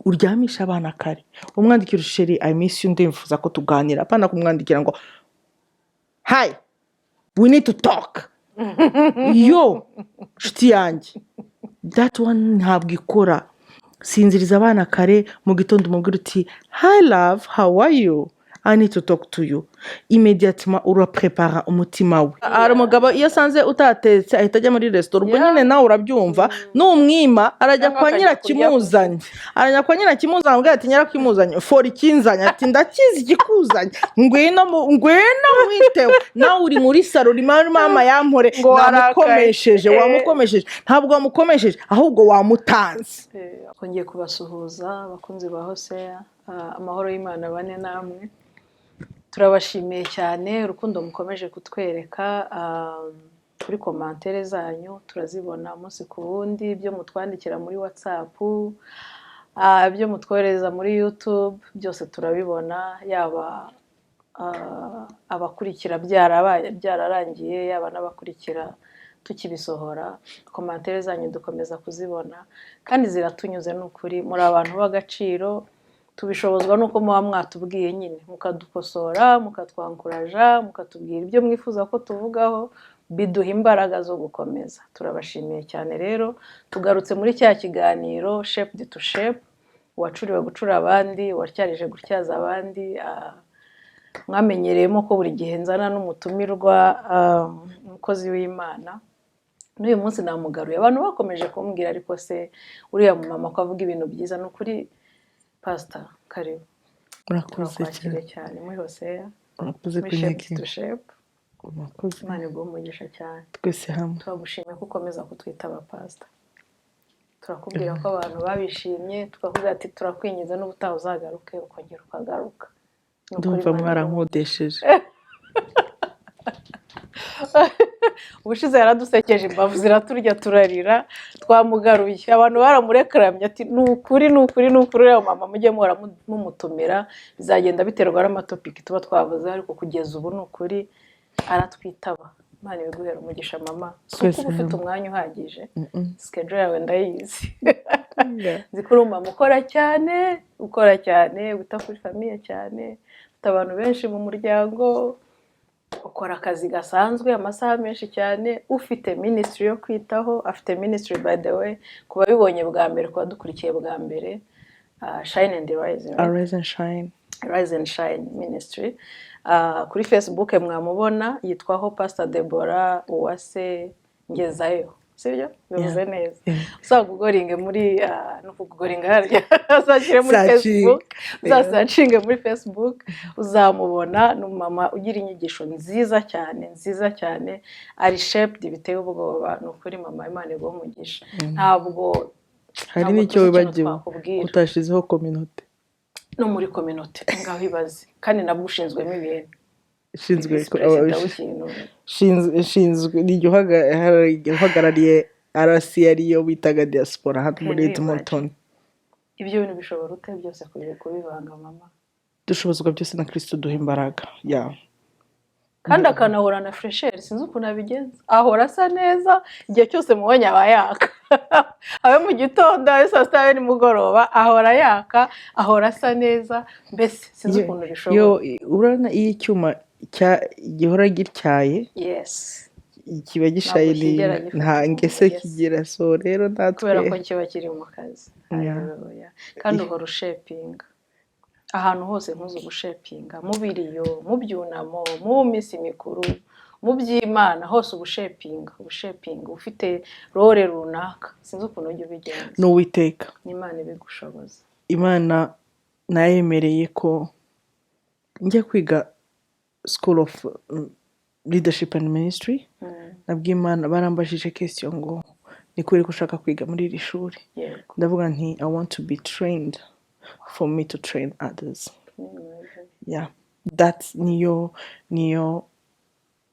uryamisha abana kare umwandikira sheri I miss you ndimfuza ko tuganira apana kumwandikira ngo hi we need to talk yo nshuti yanjye that one ntabwo ikora. Sinziriza abana kare mu gitondo umubwira uti hi love how are you I need to talk to you immediately uraprepara umutima we. Hari umugabo iyo asanze utatetse ahita ajya muri restaurant ubwo nyine nawe urabyumva n'umwima arajya kwa nyirakimuzanye amubwira ati nyirakimuzanye for ikinzanye ati ndakizi ikikuzanye ngwino mwitewe nawe uri muri salo mama yampore wamukomesheje ntabwo wamukomesheje ahubwo wamutanze. Kongeye kubasuhuza abakunzi ba Hosea amahoro y'Imana bane namwe turabashimiye cyane urukundo mukomeje kutwereka kuri commentaire zanyu turazibona umunsi ku wundi ibyo mutwandikira muri WhatsApp ibyo mutwohereza muri YouTube byose turabibona yaba abakurikira byararangiye yaba n'abakurikira tukibisohora commentaire zanyu dukomeza kuzibona kandi ziratunyuze n'ukuri muri abantu b'agaciro tubishobozwa nuko muba mwatubwiye nyine mukadukosora mukatwankuraja mukatubwira ibyo mwifuza ko tuvugaho biduha imbaraga zo gukomeza. Turabashimiye cyane rero tugarutse muri cya kiganiro Shape to Shape wacuriwe gucura abandi wacyarije gutyaza abandi mwamenyereyemo ko buri gihe nzana n'umutumirwa umukozi w'Imana. N'uyu munsi namugaruye abantu bakomeje kumbwira ariko se uriya mama ko avuga ibintu byiza n'ukuri Pastor karibu. Urakoze cyane muri Hosea urakoze kunyakira urakoze Imana igumugisha cyane twese hamwe turagushimiye ko ukomeza kutwitaba Pastor turakubwira ko abantu babishimye tukavuga ati turakwinjiza n'ubutaha uzagaruke ukongera ukagaruka ndumva mwarankodesheje ubushize yaradusekeje imbavu ziraturya turarira twamugaruye abantu baramurekeramye ati nukuri rero mama mujye muhora mumutumira bizagenda biterwa n'amatopiki tuba twavuze ariko kugeza ubu nukuri aratwitaba. Imana ibiguhera umugisha mama suko ufite umwanya uhagije schedule yawe ndayizi zikuru mama ukora cyane wita kuri famille cyane ufite abantu benshi mu muryango ukora akazi gasanzwe amasaha menshi cyane ufite ministry yo kwitaho afite ministry by the way kuba bibonye bwa mbere kuba dukurikiye bwa mbere Shine and Rise Rise and Shine ministry kuri Facebook mwamubona yitwaho Pastor Deborah Uwase Ngezayo sibyo bivuze neza uzagugoringe muri no kugugoringa harya azakire muri Facebook uzasacinge muri Facebook uzamubona n'umama ugira inyigisho nziza cyane ari shaped biteye ubwoba n'ukuri mama Imana igumugisha ntabwo hari n'icyo wibagiwe utashizeho community no muri community ngaho ibaze kandi nabwo ushinzwemo ibintu shinzwe uhagarariye RC ariyo bitaga diaspora hano muri Edmonton. Ibyo bintu bishobora ute byose kubivanga mama dushobozwa byose na Kristo duha imbaraga kandi akanahora na fresher sinzi ukuntu abigenza ahora asa neza igihe cyose mubonye abayaka abe mu gitondo saa sita nimugoroba ahora yaka ahora asa neza mbese sinzi ukuntu bishoboka urana iyi cyuma gihora gityaye kiba gishaye nta ngese kigira so rero natwe kubera ko kiba kiri mu kazi kandi uhora ushepinga ahantu hose nkuzo gushepinga mu biriyo mu byunamo mu minsi mikuru mu by'Imana hose ubushepinga ufite role runaka sinzi ukuntu ujye ubigenza n'Uwiteka n'Imana ibigushoboza. Imana nayemereye ko njya kwiga School of Leadership and Ministry nabw'Imana barambajije question ngo ni kweri ko ushaka kwiga muri iri shuri ndavuga nti I want to be trained for me to train others. That's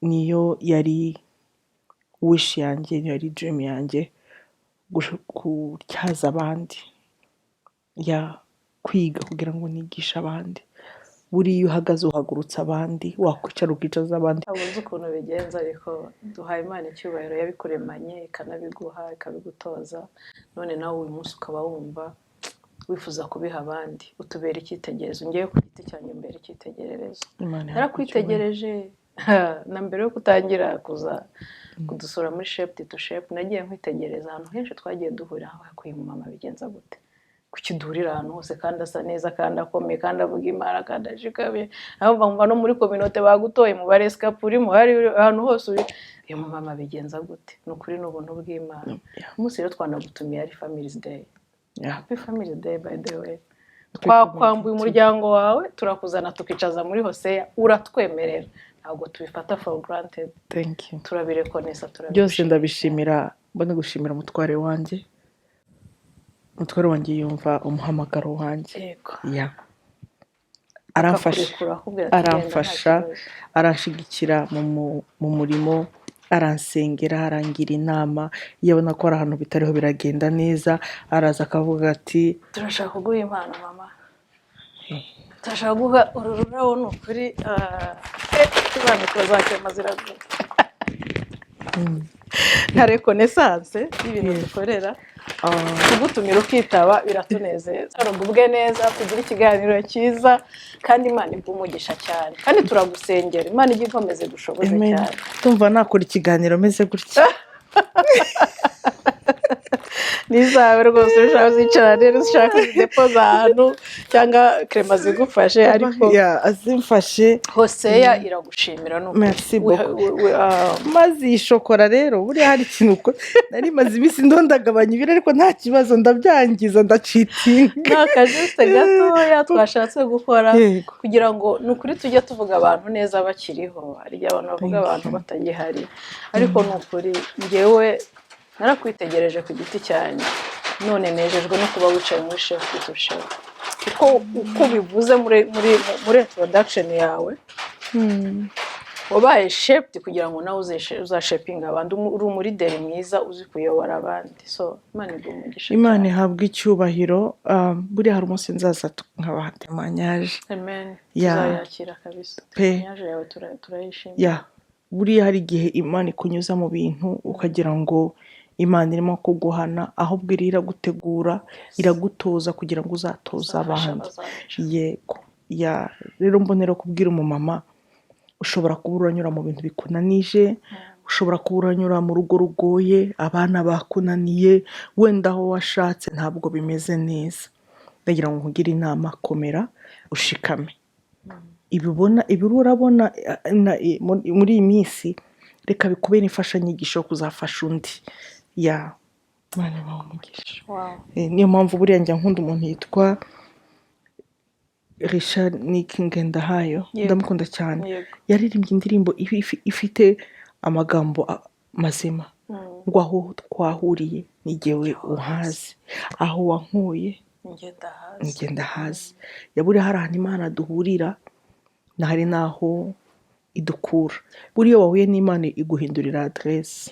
niyo yari wish yanjye yari dream yanjye gutyaza abandi kwiga kugira ngo nigishe abandi buriya uhagaze uhagurutsa abandi wakwicara ukicaza abandi abuze ukuntu bigenza ariko duhaye Imana icyubahiro yabikuremanye ikanabiguha ikabigutoza none nawe uyu munsi ukaba wumva wifuza kubiha abandi, utubera icyitegererezo. Ngewe ku giti cyanjye mbere icyitegererezo, Imana narakwitegereje na mbere yo kutangira kuza kudusura muri Shape to Shape, nagiye nkwitegereza ahantu henshi twagiye duhurira, kuyu mama bigenza gute, kuki duhurira ahantu hose kandi asa neza kandi akomeye kandi avuga Imana kandi ashikabe, aho mva no muri communauté bagutoye mu barescape urimo, hari ahantu hose uri, uyu mama bigenza gute. Ni ukuri n'ubuntu bw'Imana. Umunsi rero twanagutumiye ari Families Day. Happy Families Day by the way. Twakwambuye umuryango wawe turakuzana tukicaza muri Hosea, uratwemerera, ntabwo tubifata for granted. Thank you. Turabirekonesa, byose ndabishimira, mbona gushimira umutware wanjye. Umutware wanjye yumva umuhamagaro wanjye. Yego. Yeah. Aramfasha, aranshigikira mu murimo, aransengera, arangira inama. Iyo abona ko ari ahantu bitariho biragenda neza, araza akavuga ati turashaka kuguha impano mama, turashaka guha uru rurabo. Ni ukuri tubana turazakema ziraguha nka reconnaissance y'ibintu dukorera. Kugutumira ukitaba biratunezeza, urugubwe neza, tugira ikiganiro cyiza, kandi Imana igumugisha cyane, kandi turagusengera Imana ijye ikomeze gushoboza cyane. Tumva nakora ikiganiro meze gutya. Nizabe rwose ushaka zicara ushaka depoza ahantu cyangwa Clement zigufashe, ariko azimfashe. Hosea iragushimira nuko. Merci beaucoup. Maze iyi shokora rero buriya hari ikintu uko nari maze iminsi ndondagabanya ibiro, ariko nta kibazo ndabyangiza ndacitinga. Nta kajuste gatoya twashatse gukora kugira ngo ni ukuri tujye tuvuga abantu neza bakiriho. Hari igihe abantu bavuga abantu batagihari, ariko ni ukuri ngewe narakwitegereje ku giti cyanjye, none nejejwe no kuba wicaye muri Shape to Shape. Uko bivuze muri introduction yawe, wabaye shaped kugira ngo nawe uzashapinga abandi, uri umulideri mwiza uzi kuyobora abandi. So Imana igumugisha. Imana ihabwa icyubahiro. Buriya hari umunsi nzaza nkaba temanyaje. Amen. Tuzayakira kabisa. Temanyaje yawe turayishimira. Buriya hari igihe Imana ikunyuza mu bintu ukagira ngo Imana irimo kuguhana, ahubwo iragutegura, iragutoza kugira ngo uzatoza abandi. Yego. Rero mbonera kubwira umumama, ushobora kuba uranyura mu bintu bikunanije, ushobora kuba uranyura mu rugo rugoye, abana bakunaniye, wenda aho washatse ntabwo bimeze neza. Ndagira ngo nkugire inama, komera ushikame. Ibi urabona muri iyi minsi, reka bikubere imfashanyigisho kuzafasha undi. Imana ibamugisha. Niyo mpamvu buriya njya nkunda umuntu yitwa Richard Ngendahayo, ndamukunda cyane. Yaririmbye indirimbo ifite amagambo mazima, ngo aho twahuriye n'igihe uhazi, aho wankuye ngenda hazi. Buriya hari ahantu Imana duhurira, na hari n'aho idukura. Buriya wahuye n'Imana iguhindurira adresse.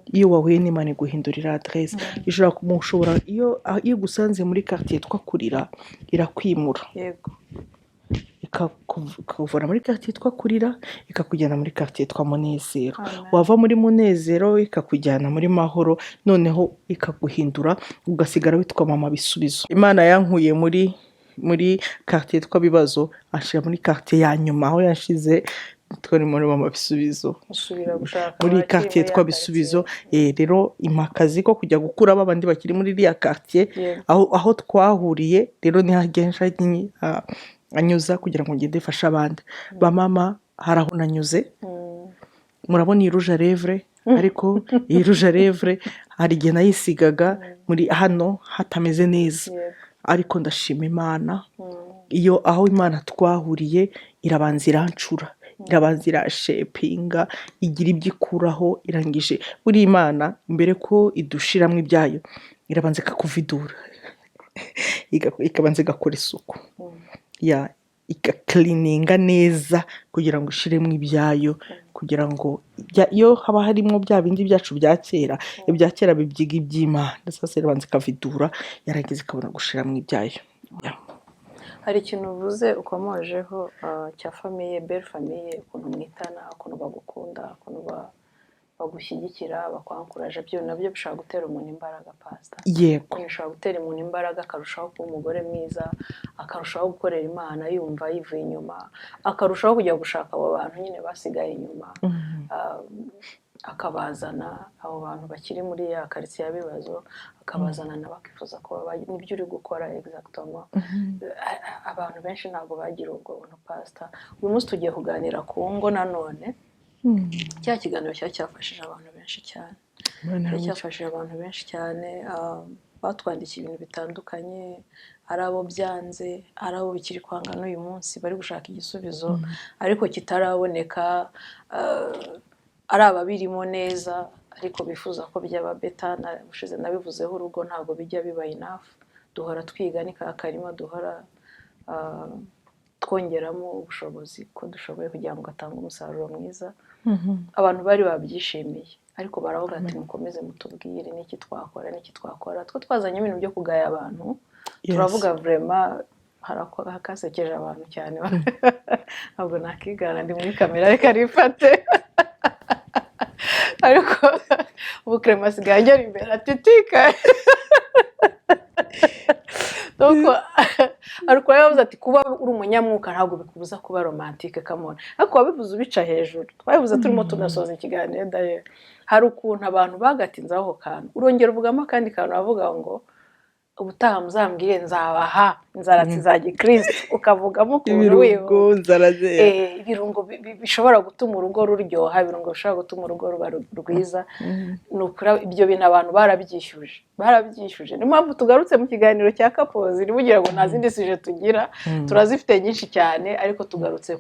Iyo wahuye n'Imana iguhindurira adresse, iyo gusanze muri quartier twakurira irakwimura. Ikakuvana muri quartier twakurira ikakujyana muri quartier twa Munezero. Wava muri Munezero ikakujyana muri Mahoro, noneho ikaguhindura ugasigara witwa Mama Bisubizo. Imana yankuye muri quartier twabibazo, ashira muri quartier ya nyuma aho yashize twari muri Mama Bisubizo, muri quartier twabisubizo. Rero impakazi ko kujya gukura abandi bakiri muri iriya quartier aho twahuriye, rero ni hagenja anyuza kugira ngo ngende fasha abandi. Ba mama haraho nanyuze, murabona iyi rouge à lèvres, ariko iyi rouge à lèvres hari igihe nayisigaga muri hano hatameze neza, ariko ndashima Imana. Iyo aho Imana twahuriye irabanza irancura, irabanza irashepinga, igira ibyo ikuraho irangije. Buri Imana mbere ko idushiramo ibyayo irabanza ikakuvidura, ikabanza igakora isuku, ikaklininga neza kugira ngo ushiremo ibyayo, kugira ngo iyo haba harimo bya bindi byacu bya kera, ibya kera bibyiga iby'Imana. Sasa irabanza ikavidura, yarangiza ikabona gushiramo ibyayo. Hari ikintu uvuze ukomojeho cya famille, belle famille, ukuntu mwitana, ukuntu bagukunda, ukuntu bagushyigikira bakwankuraje, byo nabyo bishobora gutera umuntu imbaraga pastor. yego Bishobora gutera umuntu imbaraga akarushaho kuba umugore mwiza, akarushaho gukorera Imana yumva yivuye inyuma, akarushaho kujya gushaka abo bantu nyine basigaye inyuma, akabazana abo bantu bakiri muri ya karitsiye y'ibibazo, akabazana nabo akifuza ko nibyo uri gukora exactement. Abantu benshi ntabwo bagira ubwo buntu pastor. Uyu munsi tugiye kuganira ku ngo nanone. Cya kiganiro cyafashije abantu benshi cyane, cyafashije abantu benshi cyane, batwandikiye ibintu bitandukanye, ari abo byanze, ari abo bikiri kwanga n'uyu munsi bari gushaka igisubizo ariko kitaraboneka, ari ababirimo neza ariko bifuza ko byaba beta. Ushize nabivuzeho, urugo ntabwo bijya biba enough, duhora twiga, ni ka karima duhora twongeramo ubushobozi ko dushoboye kugira ngo atange umusaruro mwiza. Abantu bari babyishimiye ariko baravuga ati mukomeze mutubwire n'iki twakora. Twe twazanye ibintu byo kugaya abantu, turavuga vraiment hakasekeje abantu cyane. Ntabwo nakigana, ndi muri kamera reka rifate. Ariko ubu Clement asigaye agera imbere atitika. Ariko yavuze ati kuba uri umunyamwuka ntabwo bikubuza kuba romantike kamona. Ariko wabivuze ubica hejuru. Twabivuze turimo tunasoza ikiganiro daye. Hari ukuntu abantu bagatinze aho kantu. Urongera uvugamo kandi kantu bavuga ngo ubutaha muzambwire nzabaha inzaratsi za Gikristo, ukavugamo ukuntu ibirungo nzaraze ibirungo bishobora gutuma urugo ruryoha, ibirungo bishobora gutuma urugo ruba rwiza. Nukura ibyo bintu abantu barabyishyuje. Niyo mpamvu tugarutse mu kiganiro cya Kapozi, nibugira ngo nta zindi sije tugira, turazifite nyinshi cyane ariko tugarutse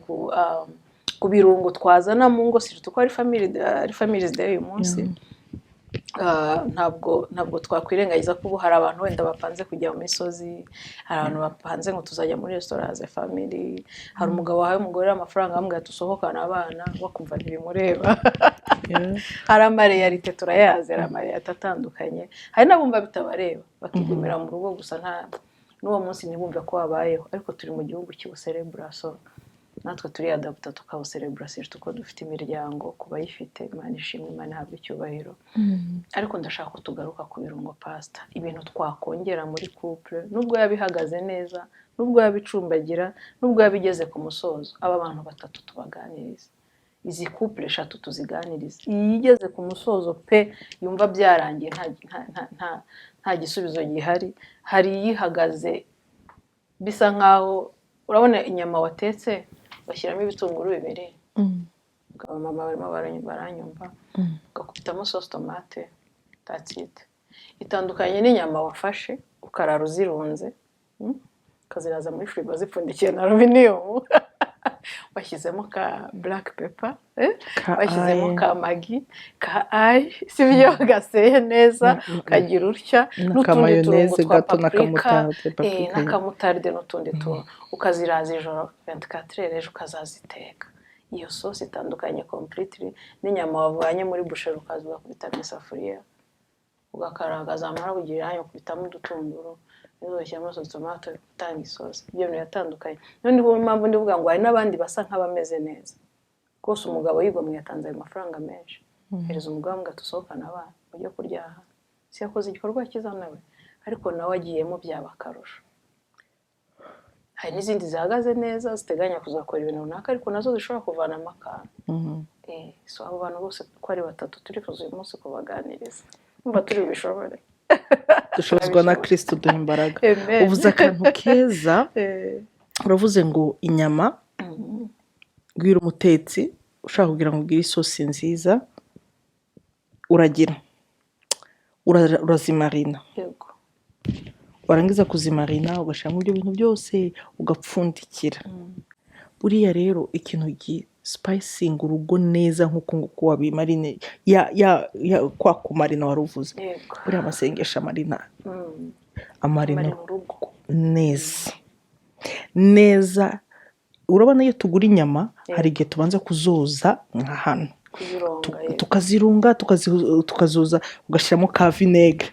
ku birungo twazana mu ngo, si tuko ari family day uyu munsi. Ntabwo twakwirengagiza ko ubu hari abantu wenda bapanze kujya mu misozi, hari abantu bapanze ngo tuzajya muri restaurant za family, hari umugabo wahaye umugore amafaranga amubwira tusohokana abana bakumva ntibimureba. Hari amareyalite turayazi, hari amareyalite atandukanye, hari n'abumva bitabareba bakigumira mu rugo gusa n'uwo munsi ntibumve ko wabayeho, ariko turi mu gihugu cy'ubusereburaso, natwe turi adapta tukawusereburasije tuko dufite imiryango kubayifite. Imana ishimwe, Imana ihabwe icyubahiro. Ariko ndashaka ko tugaruka ku birungo pastor, ibintu twakongera muri couple, nubwo yabihagaze neza, nubwo yabicumbagira, nubwo yabigeze ku musozo. Aba bantu batatu tubaganiriza, izi couple 3 tuziganiriza. Yigeze ku musozo pe yumva byarangiye nta gisubizo gihari, hari yihagaze bisa nkaho urabona inyama watetse bashyiramo ibitunguru bibiri, mama barimo baranyumva, ugakubitamo sauce tomate, that's it. Itandukanye n'inyama wafashe ukarara uzirunze, ukaziraza muri firigo zipfundikiye na aluminium, washyizemo ka black pepper, washyizemo ka magi, ka ayi, si byo gaseye neza, kagira utya n'utundi turungo twa paprika, n'akamutarde n'utundi tuntu, ukaziraza ijoro 24 heures ukazaziteka. Iyo sauce itandukanye completely n'inyama wavanye muri boucherie ukaza ugakubita mu isafuriya, ugakaranga zamara kugira yanyu ukubitamo udutunguru, n'uzoshyiramo sauce tomate utanga isosi. Ibyo bintu yatandukanye. Noneho impamvu ndivuga ngo hari n'abandi basa nk'abameze neza rwose, umugabo yigomwe yatanze ayo mafaranga menshi, hereza umugabo ngo tusohokane abana ujye kuryaha, si yakoze igikorwa cyiza nawe, ariko nawe agiyemo byaba akarusho. Hari n'izindi zihagaze neza ziteganya kuzakora ibintu runaka ariko nazo zishobora kuvanamo akantu. So abo bantu bose ko ari batatu turifuza uyu munsi kubaganiriza, umva turi bishobore. dushobozwa na Kristo duha imbaraga. Uvuze akantu keza, uravuze ngo inyama gwira umutetsi ushaka kugira ngo ugire isosi nziza urazimarina, warangiza kuzimarina ugashyiramo ibyo bintu byose ugapfundikira. Buriya rero ikintu spicinga urugo neza nk'uko wabimarine kwa kumarina waruvuze, buriya amasengesho amarina neza. Urabona iyo tugura inyama hari igihe tubanza kuzoza nka hano, tukazirunga tukazoza, ugashyiramo ka vinegre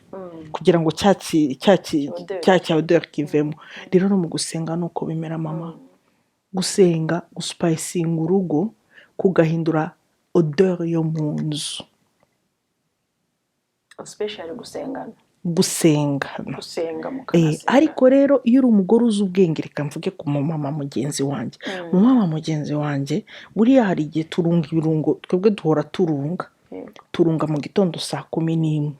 kugira ngo cya odeur kivemo. Rero no mu gusenga nuko bimera mama, gusenga guspicinga urugo kugahindura odeur yo mu nzu. especially gusengana gusenga mukanasengana. ariko rero iyo uri umugore uzi ubwenge, reka mvuge ku mumama mugenzi wanjye. Umumama mugenzi wanjye buriya hari igihe turunga ibirungo, twebwe duhora turunga mu gitondo 11:00.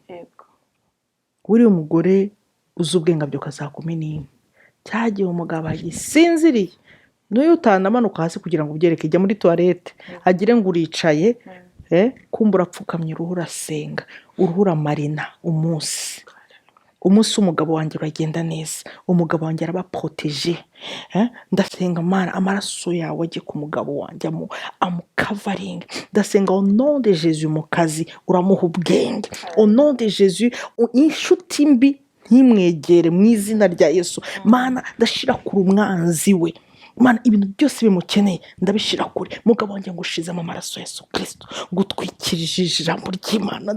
buriya umugore uzi ubwenge abyuka 11:00. cyagiye umugabo agisinziriye, n'uyu utanamanuka hasi kugira ngo ubyereke, jya muri toilette agire ngo uricaye, kumva urapfukamye, uruhu urasenga, uruhu uramarina umunsi umugabo wanjye uragenda neza, umugabo wanjye araba protege. Ndasenga Mana, amaraso yawe ajye ku mugabo wanjye amukavaringa. Ndasenga au nom de Jésus, mu kazi uramuha ubwenge, au nom de Jésus. Inshuti mbi ntimwegere mu izina rya Yesu. Mana, ndashira kuri umwanzi we. Mana, ibintu byose bimukeneye ndabishira kure. Mugabo wanjye ngushize mu maraso Yesu Kristo, gutwikirije ijambo ry'Imana,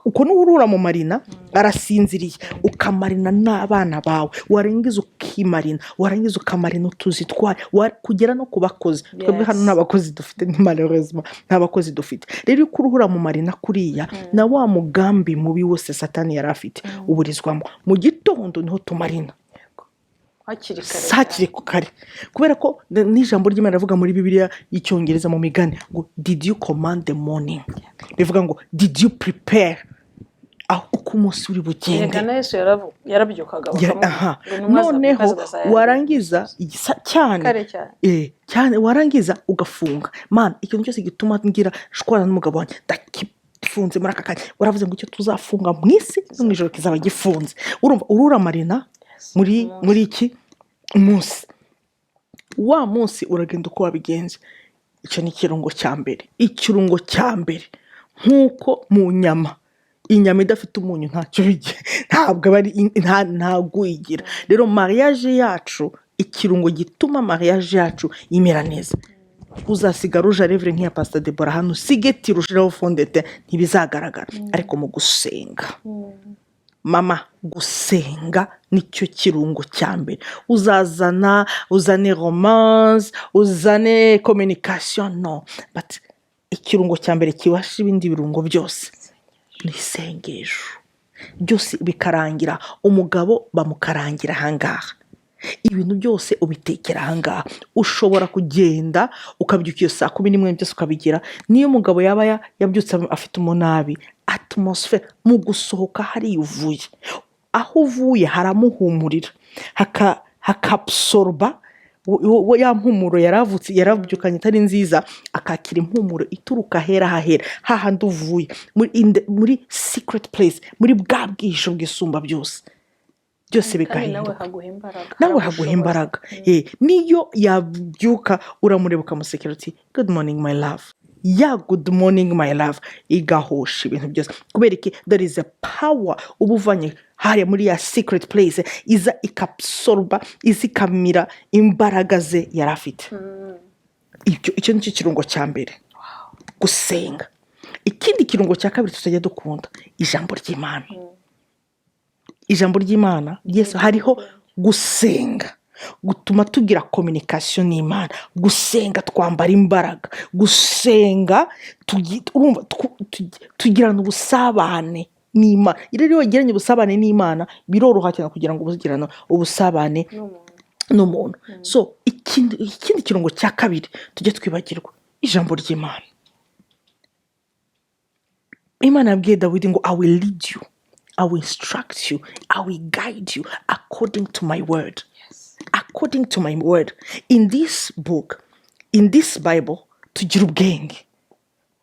uko n'urura mu marina arasinziriye, ukamarina n'abana bawe, warangiza ukimarina, warangiza ukamarina utuzi twawe, kugera no ku bakozi. Twebwe hano nta bakozi dufite, ni malheureusement nta bakozi dufite. Rero uko uruhura mu marina kuriya, na wa mugambi mubi wose Satani yari afite uburizwamo. Mu gitondo niho tumarina hakiri kare, kubera ko n'ijambo ry'Imana rivuga muri Bibiliya y'Icyongereza mu migani ngo did you command the morning, bivuga ngo did you prepare aho uko umunsi uri bugende. Na Yesu yarabyukaga noneho warangiza cyane warangiza ugafunga. Mana, ikintu cyose gituma ngira shwara n'umugabo wanjye ndakifunze muri aka kanya. Waravuze ngo icyo tuzafunga mu isi no mu ijoro kizaba gifunze. Urumva urura marina muri iki munsi, wa munsi uragenda uko wabigenze. Icyo ni ikirungo cya mbere. Nk'uko mu nyama, inyama idafite umunyu ntacyo bigira, ntabwo uyigira. Rero mariage yacu, ikirungo gituma mariage yacu imera neza, uzasiga rouge à lèvres nk'iya Pastor Deborah hano, usigeti rushiraho fondete, ntibizagaragara. Ariko mu gusenga, mama, gusenga nicyo kirungo cya mbere. Uzane romance, uzane communication, no, but ikirungo cya mbere kibasha ibindi birungo byose ni isengesho. Byose bikarangira, umugabo bamukarangira ahangaha, ibintu byose ubitekera ahangaha. Ushobora kugenda ukabyuka iyo 11:00 byose ukabigira. Niyo umugabo yaba yabyutse afite umunabi, atmosphere mu gusohoka hari uvuye, aho uvuye haramuhumurira, hakabsorba ya mpumuro yarabyukanye itari nziza, akakira impumuro ituruka hahera hahandi uvuye muri secret place, muri bwa bwihisho bw'isumba byose bigahinduka. Nawe haguha imbaraga. Niyo yabyuka uramureba ukamusekera uti good morning my love, good morning my love, igahosha ibintu byose. Kubera iki? There is a power ubuvanye hariya muri ya secret place, iza ikabsorba, izikamira imbaraga ze yarafite. Icyo nicyo kirungo cya mbere, gusenga. Ikindi kirungo cya kabiri tutajya dukunda, ijambo ry'Imana. Ijambo ry'Imana, Yesu, hariho gusenga gutuma tugira communication n'Imana. Gusenga twambara imbaraga, gusenga tugirana ubusabane n'Imana. Rero wagiranye ubusabane n'Imana, biroroha cyane kugira ngo ubugirane ubusabane n'umuntu. So ikindi kirungo cya kabiri tujye twibagirwa, ijambo ry'Imana. Imana yabwiye Dawidi ngo I will lead you, I will instruct you, I will guide you according to my word. According to my word. In this book, in this Bible, tugira ubwenge.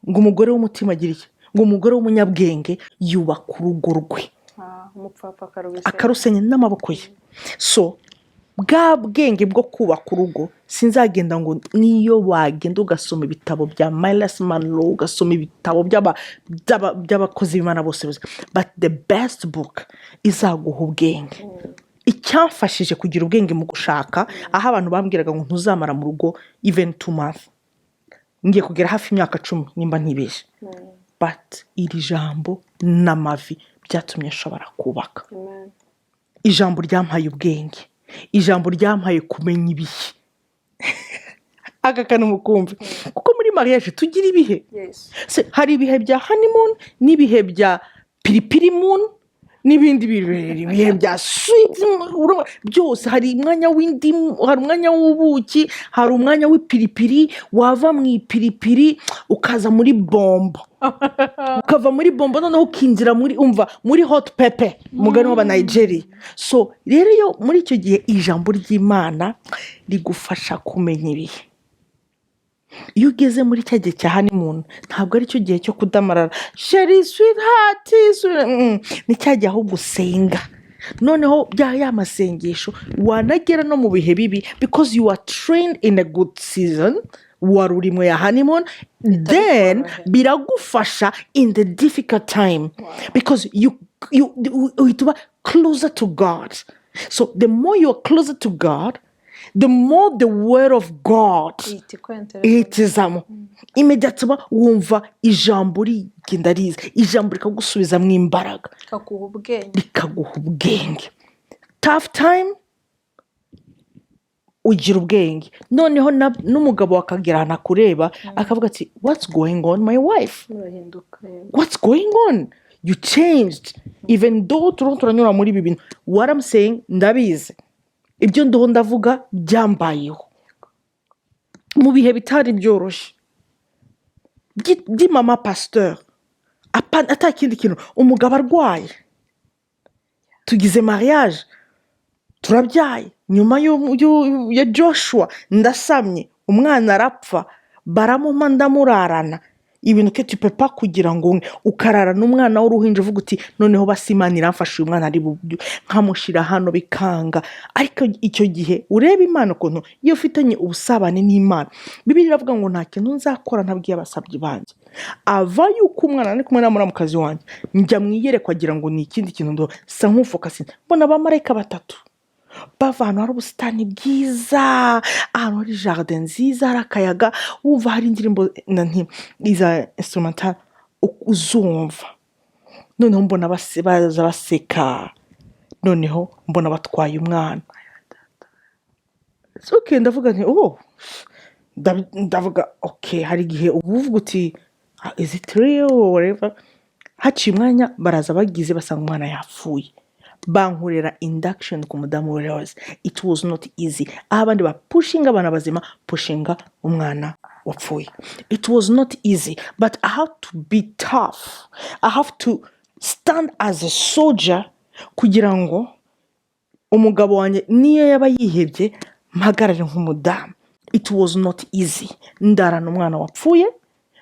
Ngo umugore w'umutima agira iki? Ngo umugore w'umunyabwenge yubaka urugo rwe, akarusenya n'amaboko ye. So bwa bwenge bwo kubaka urugo, sinzagenda ngo niyo wagenda ugasoma ibitabo bya Miles Monroe, ugasoma ibitabo by'abakozi b'Imana bose, but the best book izaguha ubwenge. Icyamfashije kugira ubwenge mu gushaka, aho abantu bambwiraga ngo ntuzamara mu rugo even 2 months, ngiye kugera hafi imyaka 10 nimba ntibeshye. But iri jambo n'amavi byatumye nshobora kubaka. Ijambo ryampaye ubwenge, ijambo ryampaye kumenya ibihe. Aka kantu mukumve, kuko muri muri mariage tugira ibihe. Yes. Hari ibihe bya honeymoon n'ibihe bya piripiri moon n'ibindi bihe bya sweet byose. Hari umwanya w'indimu, hari umwanya w'ubuki, hari umwanya w'ipiripiri. Wava mu ipiripiri ukaza muri bombo, ukava muri bombo noneho ukinjira muri hot pepper, umugani w'aba Nigeria. So rero yo muri icyo gihe ijambo ry'Imana rigufasha kumenya ibihe. Iyo ugeze muri cya gihe cya honeymoon ntabwo ari cyo gihe cyo kudamarara sheri sweetheart, ni cya gihe aho gusenga. Noneho ya masengesho wanagera no mu bihe bibi, because you are trained in a good season, wari urimo ya honeymoon, then biragufasha in the difficult time, because you uhita closer to God. So the more you are closer to God, the more the word of God ihitizamo. Immediately wumva ijambo rigenda riza, ijambo rikagusubizamo imbaraga, rikaguha ubwenge. Tough time ugira ubwenge. Noneho n'umugabo akagera anakureba akavuga ati what's going on my wife, what's going on, you changed. Even though turanyura muri ibi bintu, what I'm saying ndabizi, ibyo ndiho ndavuga byambayeho mu bihe bitari byoroshye. Di mama pasteur atakindi kintu, umugabo arwaye, tugize mariage, turabyaye, nyuma ya Joshua ndasamye, umwana arapfa, baramuma ndamurarana, ibintu ke tupepa kugira ngo ukarara n'umwana w'uruhinja uvuga uti noneho Imana iramfasha, uyu mwana ari nkamushira hano bikanga. Ariko icyo gihe ureba Imana ukuntu iyo ufitanye ubusabane n'Imana. Bibiliya iravuga ngo nta kintu nzakora ntabwiye abasabyi banjye. Ava yuko umwana ari kumwe na muramukazi wanjye, njya mwiyerekwa agira ngo ni ikindi kintu ndo sa nk'ufokasi, mbona abamarayika batatu bava ahantu hari ubusitani bwiza, ahantu hari jardin nziza, hari akayaga, wumva hari indirimbo iza instrumental uzumva. Noneho mbona baza baseka, noneho mbona batwaye umwana. Okay, ndavuga nti ndavuga okay, hari igihe uvuga uti is it real or whatever. Haciye umwanya baraza bagize basanga umwana yapfuye, bankurera induction ku mudamu wese. It was not easy. Abandi ba pushinga abana bazima, pushinga umwana wapfuye. It was not easy, but I have to be tough. I have to stand as a soldier kugira ngo umugabo wanjye niyo yaba yihebye mpagarare nk'umudamu. It was not easy. Ndarana umwana wapfuye,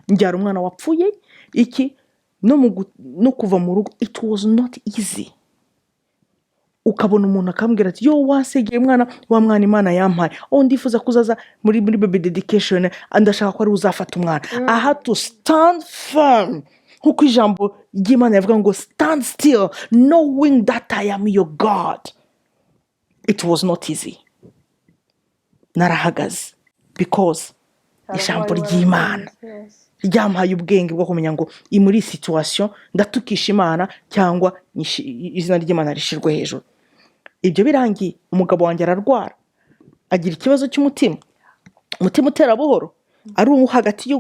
njyara umwana wapfuye, iki no kuva mu rugo. It was not easy. Ukabona umuntu akambwira ati yo wasegeye mwana wa mwana Imana yampaye, ndifuza kuzaza muri baby dedication, ndashaka ko ari uzafata umwana. I had to stand firm, nkuko ijambo ry'Imana yavuga ngo stand still knowing that I am your God. It was not easy. Narahagaze because ijambo ry'Imana ryampaye ubwenge bwo kumenya ngo muri situation ndatukisha Imana cyangwa izina ry'Imana rishirwe hejuru. Ibyo birangiye umugabo wanjye ararwara, agira ikibazo cy'umutima, umutima utera buhoro,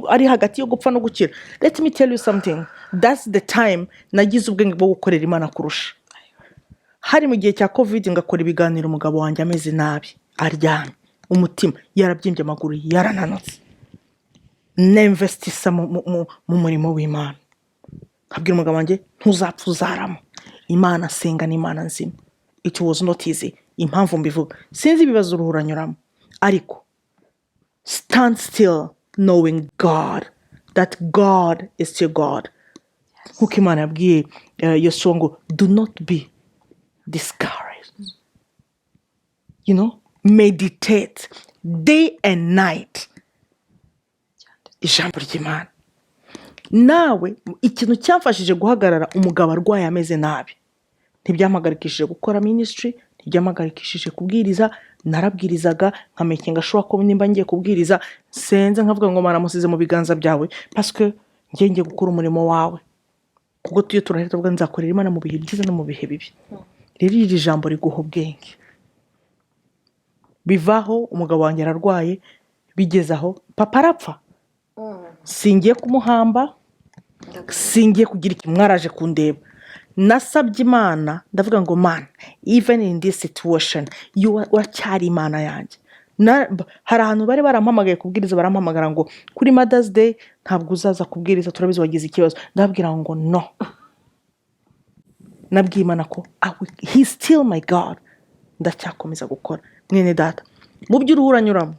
ari hagati yo gupfa no gukira. Let me tell you something, that's the time nagize ubwenge bwo gukorera Imana kurusha. Hari mu gihe cya covid ngakora ibiganiro, umugabo wanjye ameze nabi, aryamye, umutima yarabyimbye, amaguru yarananutse, n'investisa mu murimo w'Imana. Nkabwira umugabo wanjye ntuzapfa uzarama, Imana senga n'Imana nzima. It was not easy. Impamvu mbivuga sinzi ibibazo uruhuranyuramo, ariko stand still knowing God, that God is your God. Nkuko Imana yabwiye Yosuwa ngo do not be discouraged. Meditate day and night ijambo ry'Imana. Nawe ikintu cyamfashije guhagarara umugabo arwaye ameze nabi, ntibyampagarikishije gukora ministry, ntibyampagarikishije kubwiriza. Narabwirizaga nkamakinga ashobora ko nimba ngiye kubwiriza senze nkavuga ngo Mana musize mu biganza byawe, parce que ngiye gukora umurimo wawe, kuko tuyo turahita tuvuga nzakorera Imana mu bihe byiza no mu bihe bibi. Rero iri jambo riguha ubwenge. Bivaho umugabo wanjye ararwaye, bigezaho papa arapfa. singiye kumuhamba, singiye kugira ikintu mwaraje kundeba. Nasabye Imana ndavuga ngo man, even in this situation uracyari Imana yanjye. Hari ahantu bari barampamagaye kubwiriza, barampamagara ngo kuri Mother's Day ntabwo uzaza kubwiriza, turabizi wagize ikibazo. Ndababwira ngo no, nabwiye Imana ko he's still my God, ndacyakomeza gukora. Mwene data, mu byo uruhu uranyuramo,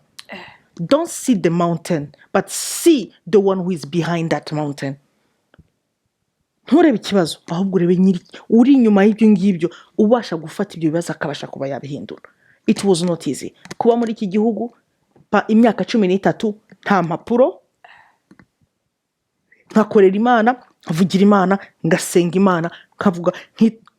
don't see the mountain but see the one who is behind that mountain. Nturebe ikibazo, ahubwo urebe nyiri uri inyuma y'ibyo ngibyo, ubasha gufata ibyo bibazo akabasha kuba yabihindura. It was not easy kuba muri iki gihugu imyaka 13 nta mpapuro, nkakorera Imana, nkavugira Imana, ngasenga Imana, nkavuga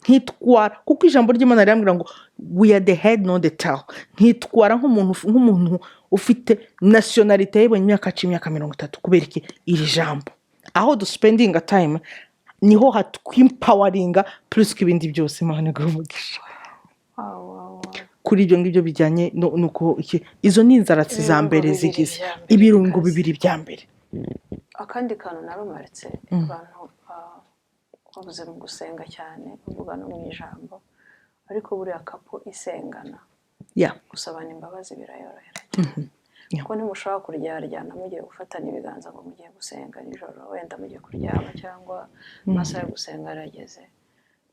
nkitwara, kuko ijambo ry'Imana rirambwira ngo we are the head not the tail. Nkitwara nk'umuntu ufite nationality y'ibonye imyaka 30 kubera iki iri jambo. Aho du spending a time niho hatwimpoweringa plus ibindi byose. Imana igumugisha. Kuri ibyo ngibyo bijyanye nuko izo ni inzaratsi za mbere zigize ibirungo bibiri bya mbere. Akandi kantu narumaritse abantu bavuze mu gusenga cyane, uvuga no mu ijambo, ariko buriya kapo isengana gusabana imbabazi birayorohera cyane. Kuko ntimushobora kuryaryana mugiye gufatana ibiganza ngo mugiye gusenga nijoro, wenda mugiye kuryama cyangwa amasaha yo gusenga arageze,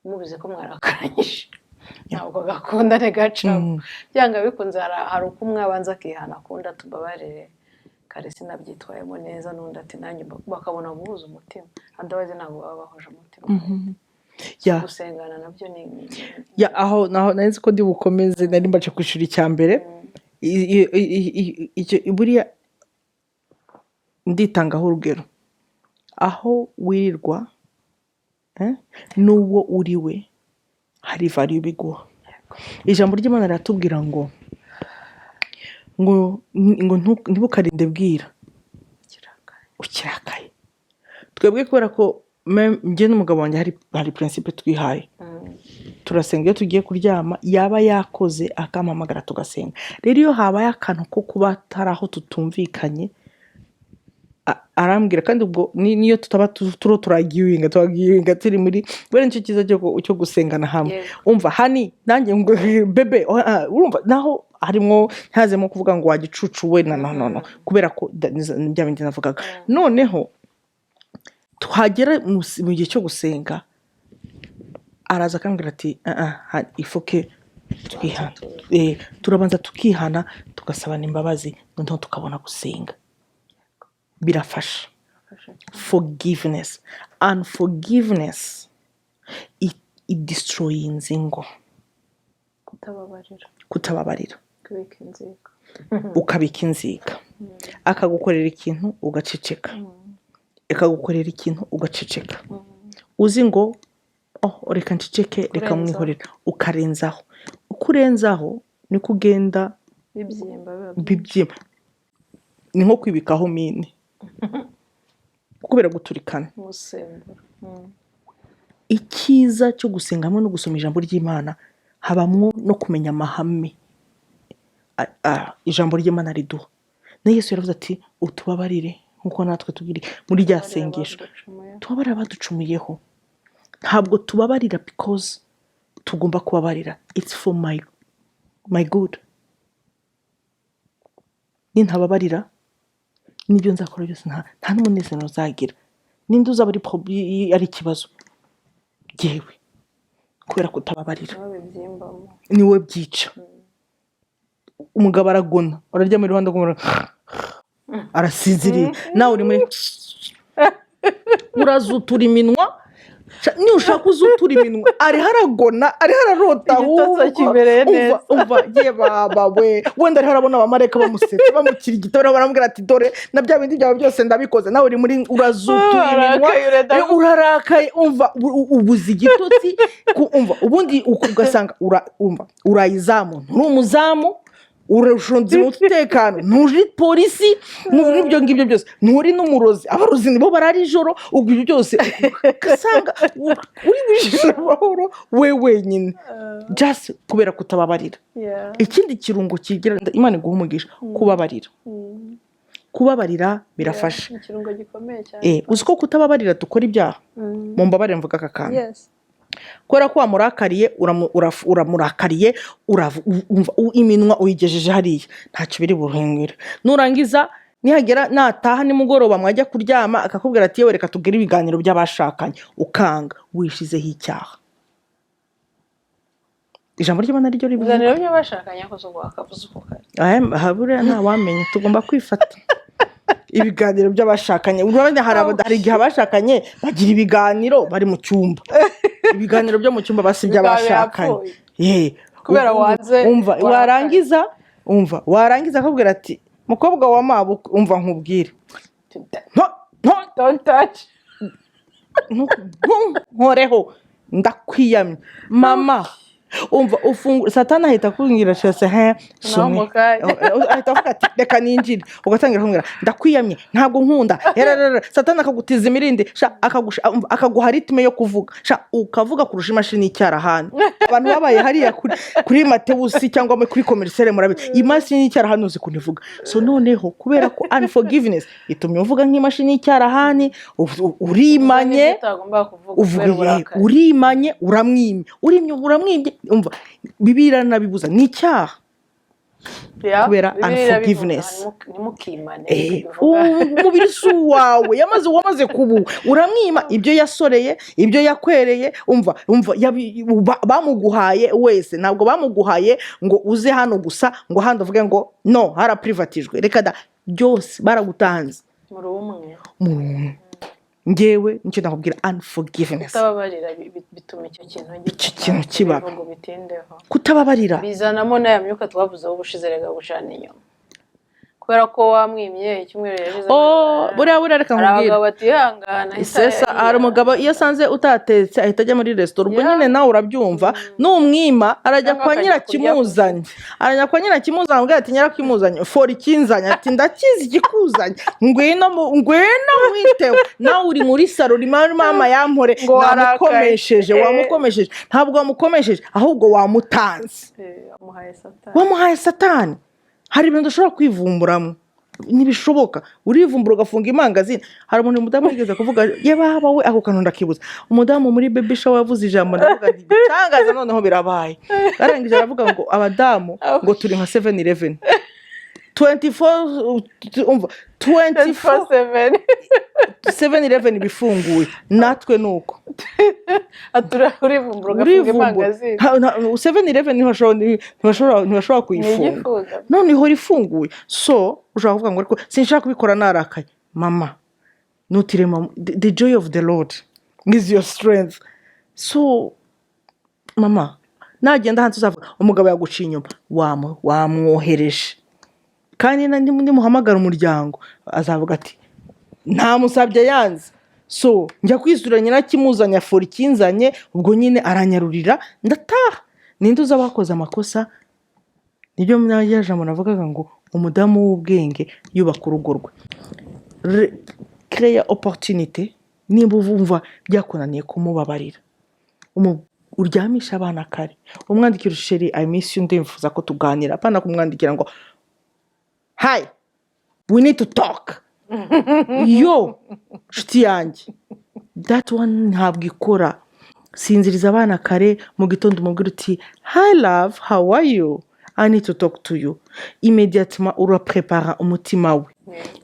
mubize ko mwarakaranyije, ntabwo gakunda negacamo. Byanga bikunze hari uko umwe abanza akihana akunda tubabarire kare sinabyitwayemo neza, n'undi ati nanjye, bakabona guhuza umutima, otherwise ntabwo baba bahuje umutima. Gusengana nabyo ni aho naho nzi ko ndi bukomeze, nari mbaje kwishura icya mbere. Buriya nditangaho urugero, aho wirirwa n'uwo uriwe hari value biguha. Ijambo ry'Imana riratubwira ngo ntibukarinde bwira ukirakaye. Twebwe kubera ko njye n'umugabo wanjye hari principe twihaye, turasenga iyo tugiye kuryama, yaba yakoze akampamagara tugasenga. Rero iyo habaye akantu ko kuba atari aho tutumvikanye, arambwira, kandi ubwo niyo tutaba turagiwinga turi muri bene nicyo cyiza cyo gusengana hamwe. Umva hani nanjye ngo bebe, urumva naho harimo ntazemo kuvuga ngo wagicucu we no, kubera ko bya bindi navugaga. Noneho twagera mu gihe cyo gusenga, araza akambwira ati ifoke twihana, turabanza tukihana tugasabana imbabazi, noneho tukabona gusenga. Birafasha. Forgiveness and forgiveness it destroys ingo. Kutababarira ukabika inzika, akagukorera ikintu ugaceceka, akagukorera ikintu ugaceceka, uzi ngo reka nceceke, reka mwihorera, ukarenzaho. Ukurenzaho ni kugenda bibyimba, ni nko kwibikaho mine kubera guturikana. Icyiza cyo gusenga hamwe no gusoma ijambo ry'Imana, habamwo no kumenya amahame ijambo ry'Imana riduha. Na Yesu yaravuze ati utubabarire nkuko natwe tubiri muri rya sengesho, tubabarira abaducumuyeho. Ntabwo tubabarira because tugomba kubabarira, it's for my good. Nintababarira n'ibyo nzakora byose nta n'umunezero uzagira. Ninde uzaba ari ikibazo? Yewe, kubera kutababarira niwe byica. Umugabo aragona, urarya muri Rwanda ngo arasinziriye, nawe uri muri urazutura iminwa. Ni ushaka uzutura iminwa, ari haragona, ari hararota, umva ye baba we, wenda ari harabona abamarayika bamusetse bamukirigita, baramubwira ati dore na bya bindi byawe byose ndabikoze, nawe uri muri urazutura iminwa, urarakaye. Umva ubuzi igitotsi, umva ubundi ugasanga urayizamu, nturi umuzamu, urashonze umutekano, nturi polisi, n'ibyo ngibyo byose, nturi n'umurozi. Abarozi nibo barara ijoro, ubwo ibyo byose ugasanga uri wijisha amahoro we wenyine, just kubera kutababarira. Ikindi kirungo kigira Imana iguha umugisha, kubabarira. kubabarira birafasha. ikirungo gikomeye cyane. Uzi ko kutababarira dukora ibyaha. Mu mbabarire mvuga aka kantu. Yes. Kubera ko wamurakariye uramurakariye iminwa uyigejeje hariya ntacyo biri buhingire. Nurangiza nihagera nataha nimugoroba mwajya kuryama akakubwira ati yewe reka tubwire ibiganiro by'abashakanye ukanga wishizeho icyaha. Ijambo ry'Imana ryo rivuga ibiganiro by'abashakanye akoze ubwo akavuze uko kare. habure nta wamenye tugomba kwifata. Ibiganiro by'abashakanye hari igihe abashakanye bagira ibiganiro bari mu cyumba. Ibiganiro byo mu cyumba basibye abashakanye. Kubera wanze warangiza akubwira ati mukobwa wa mabuko umva nkubwire don't touch nkoreho ndakwiyamye mama umva Satani ahita akubwira cyose ahita avuga ati reka ninjire ugatangira kumubwira ndakwiyamye ntabwo nkunda Satani akagutiza imirindi akaguha ritme yo kuvuga ukavuga kurusha imashini y'icyarahani. Abantu babaye hariya kuri Matewusi cyangwa kuri Komerisere murabizi imashini y'icyarahani uzi kunivuga. So noneho kubera ko unforgiveness itumye uvuga nk'imashini y'icyarahani urimanye urimanye uramwimye umva Bibiliya nabibuza ni icyaha kubera unforgiveness. Umubiri si uwawe wamaze kubu uramwima ibyo yasoreye ibyo yakwereye umva bamuguhaye wese ntabwo bamuguhaye ngo uze hano gusa ngo handi uvuge ngo no haraprivatijwe reka da byose baragutanze muri ngewe nicyo nakubwira unforgiveness. Kutababarira bituma icyo kintu kiba kutababarira bizanamo n'aya myuka twavuzeho ubushize rega gucana inyuma kubera ko wamwimye icyumweru yagize buriya reka nkubwire abagabo batihangana isesa hari umugabo iyo asanze utatetse ahita ajya muri resitora ubwo nyine nawe urabyumva n'umwima arajya kwa nyirakimuzanye amubwira ati nyirakimuzanye fora ikinzanye ati ndakizi ikikuzanye ngwino mwitewe nawe uri muri saro mama yampore wamukomesheje ntabwo wamukomesheje ahubwo wamutanze wamuhaye Satani. Hari ibintu ushobora kwivumburamo ntibishoboka urivumbura ugafunga imangazini. Hari umuntu umudamu yigeze kuvuga yaba we ako kantu ndakibuza umudamu muri baby shower yavuze ijambo ndavuga nti bitangaza noneho birabaye. Arangije aravuga ngo abadamu ngo turi nka 7-Eleven 7-Eleven bifunguye natwe nuko urivumbura ugafunga imangazini 7-Eleven ntibashobora kuyifunga none ihora ifunguye. So ushobora kuvuga ngo ariko sinshaka kubikora narakaye. Mama nutirema the joy of the Lord is your strength. So mama nagenda hanze uzavuga umugabo yaguciye inyuma wamwohereje kandi ndi muhamagara umuryango azavuga ati nta musabye yanze. So njya kwisura nyirakimuzanya fora ikinzanye ubwo nyine aranyarurira ndataha. Ninde uza bakoze amakosa nibyo mwajambo navugaga ngo umudamu w'ubwenge yubaka urugo rwe. Créer opportunité nimba uvumva byakunaniye kumubabarira uryamisha abana kare umwandikira sheri I miss you ndimfuza ko tuganira apana kumwandikira ngo hi we need to talk yo nshuti yanjye that one ntabwo ikora. Sinziriza abana kare mu gitondo umubwira uti hi love how are you I need to talk to you. Immediatement uraprepara umutima we.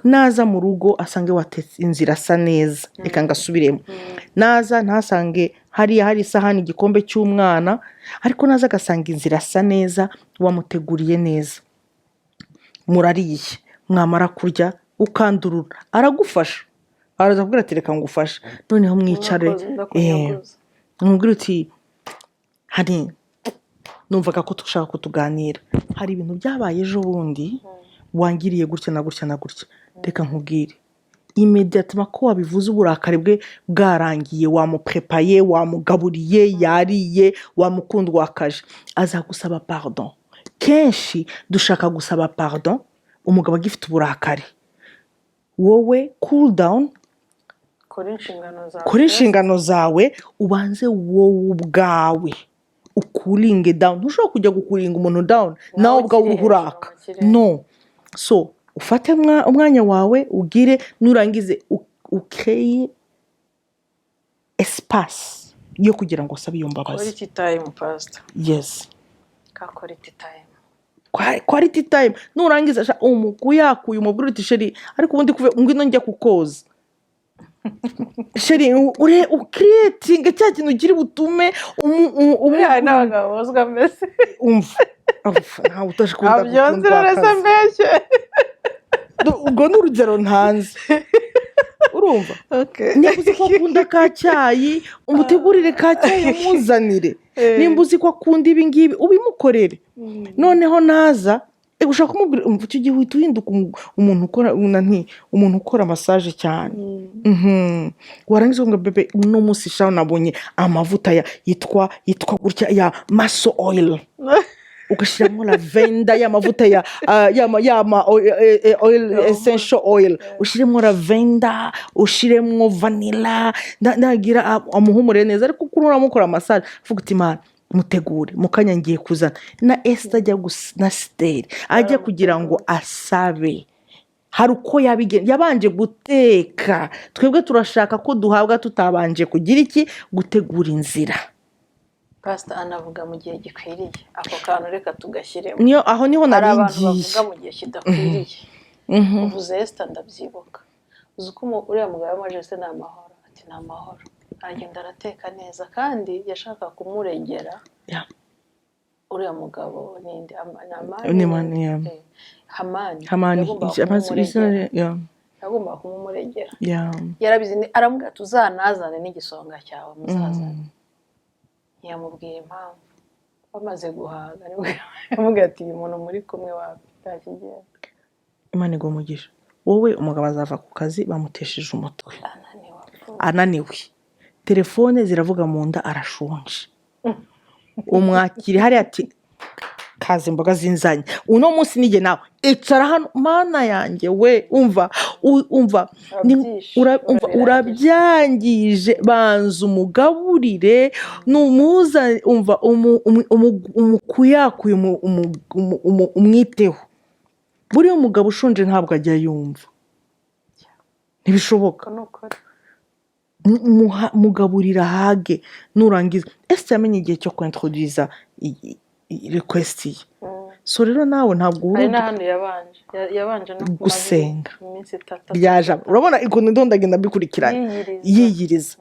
Naza mu rugo asange watetse inzira asa neza reka ngasubiremo. Naza ntasange hari isahani igikombe cy'umwana ariko naza agasanga inzira asa neza wamuteguriye neza murariye mwamara kurya ukandurura aragufasha araza kubwira ati reka ngufashe noneho mwicare mwumvira uti hari numvaga ko dushaka kutuganira hari ibintu byabaye ejo bundi wangiriye gutya na gutya na gutya reka nkubwire immediatement ko wabivuze uburakari bwe bwarangiye wamuprepaye wamugaburiye yariye wamukundwakaje azagusaba pardon. Kenshi dushaka gusaba pardon umugabo agifite uburakari. Wowe cool down kora inshingano zawe ubanze wowe ubwawe ukulinge down. Ntushobora kujya gukulinga umuntu down nawe ubwawe uraka no. So ufate umwanya wawe ugire nurangize ukreye espace yo kugira ngo usabe iyo mbabazi. quality time pastor. Yes, Ka quality time. quality time. Nurangiza umukuyakuye umubwira uti sheri ariko ubundi kuve ngwino njya kukoza sheri ucreating cya kintu kiri butume n'abagabo bozwa mbese umva ntawe utashikunda abyonze rero mbese ubwo ni urugero ntanze urumva. Niba uzi ko akunda ka cyayi umutegurire ka cyayi umuzanire, nimba uzi ko akunda ibi ngibi ubimukorere. Noneho naza ushaka kumubwira umva icyo gihe uhita uhinduka umuntu ukora massage cyane. Warangiza ngo bebe uno munsi shaho nabonye amavuta yitwa gutya ya muscle oil ugashyiramo lavenda y'amavuta ya oil essential oil, ushyiremo lavenda, ushyiremo vanilla, ndagira amuhumure neza. Ariko kuri uramukora massage vuga uti man mutegure mukanya ngiye kuzana na Esther ajya na Steri ajya kugira ngo asabe. Hari uko yabanje guteka, twebwe turashaka ko duhabwa tutabanje kugira iki gutegura inzira. Pastor anavuga mu gihe gikwiriye, ako kantu reka tugashyiremo. Aho niho naringiye. Abantu bavuga mu gihe kidakwiriye. Uvuze Esther ndabyibuka. Uzi ko uriya mugabo yamaje se n'amahoro, ati n'amahoro. Aragenda arateka neza kandi yashaka kumurengera. Uriya mugabo ninde Hamani yagomba kumumurengera. Yarabizi aramubwira tuzanazane n'igisonga cyawe muzazane. Yamubwiye impamvu bamaze guhaga yamubwira ati uyu muntu muri kumwe watakigera. Imana igumugisha wowe umugabo azava ku kazi bamutesheje umutwe ananiwe, telefone ziravuga mu nda arashonje, umwakiri hari ati kaze imboga zinzanye uno munsi nige nawe icara hano mana yanjye we umva urabyangije banza umugaburire numuza umva umukuyakuye umwiteho. Buriya umugabo ushonje ntabwo ajya yumva, ntibishoboka. Mugaburira hage nurangiza. Ese yamenye igihe cyo kwintroduza request ye. So rero nawe ntabwo hari n'ahandi yabanje no gusenga iminsi 3 byaje. Urabona ikuntu ndondagenda bikurikirana yiyiriza.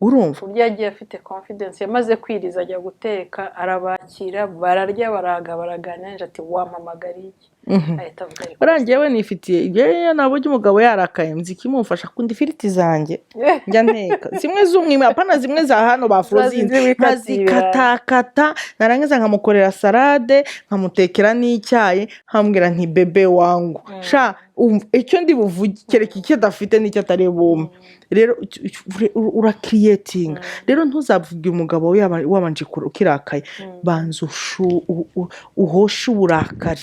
Urumva uburyo yagiye afite confidence, yamaze kwiriza ajya guteka arabakira bararya baraganira ati wampamagariye ahita avuga ariko barangiye we nifitiye igihe nabonye umugabo yarakaye muzikimufasha kundi ifiriti zanjye njya nteka zimwe z'umwime apana zimwe za hano ba frozen nkazikatakata narangiza nkamukorera salade nkamutekera n'icyayi nkambwira nti bebe wangu sha icyo ndi buvuge kereka icyo dafite n'icyo atari bumwe. Rero ura creating rero ntuzavuge umugabo wabanje ukirakaye banza uhoshe uburakari,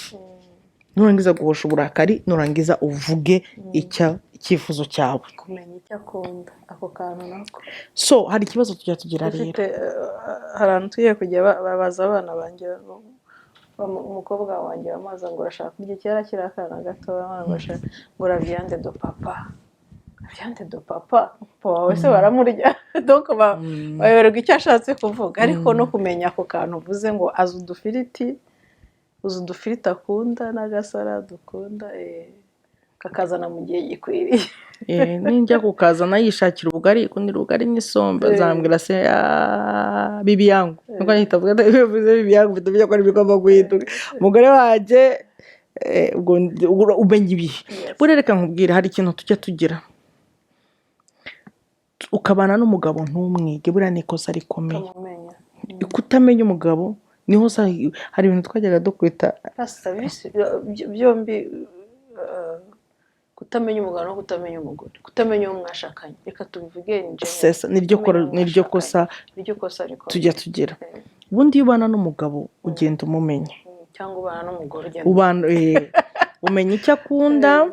nurangiza guhosha uburakari nurangiza uvuge icyifuzo cyawe, kumenya icyo akunda ako kantu nako. So hari ikibazo tujya tugira rero harantu tugiye kujya babaza abana banjye umukobwa wanjye bamaza ngo urashaka kurya kera kirakana gato ngo la viande de papa. Viande de papa wawe se baramurya donc bayoberwa icyo ashatse kuvuga. Ariko no kumenya ako kantu uvuze ngo azi udufiriti akunda n'agasalade ukunda kakazana mu gihe gikwiriye. Ninjya kukazana yishakira ubugari ikundira ubugari n'isombe azambwira se bibi yangu nuko ahita avuga bivuze bibi yangu bitumye ko ari bigomba guhinduka umugore wanjye ubwo umenye ibihe. Burereka nkubwira hari ikintu tujya tugira ukabana n'umugabo ntumwige buriya ni ikosa rikomeye. Kutamenya umugabo niho hari ibintu twajyaga dukwita byombi kutamenya umugabo no kutamenya umugore, kutamenya uwo mwashakanye. Reka tubivuge niryo kosa tujya tugira. Ubundi iyo ubana n'umugabo ugenda umumenya, cyangwa ubana n'umugore umenya icyo akunda.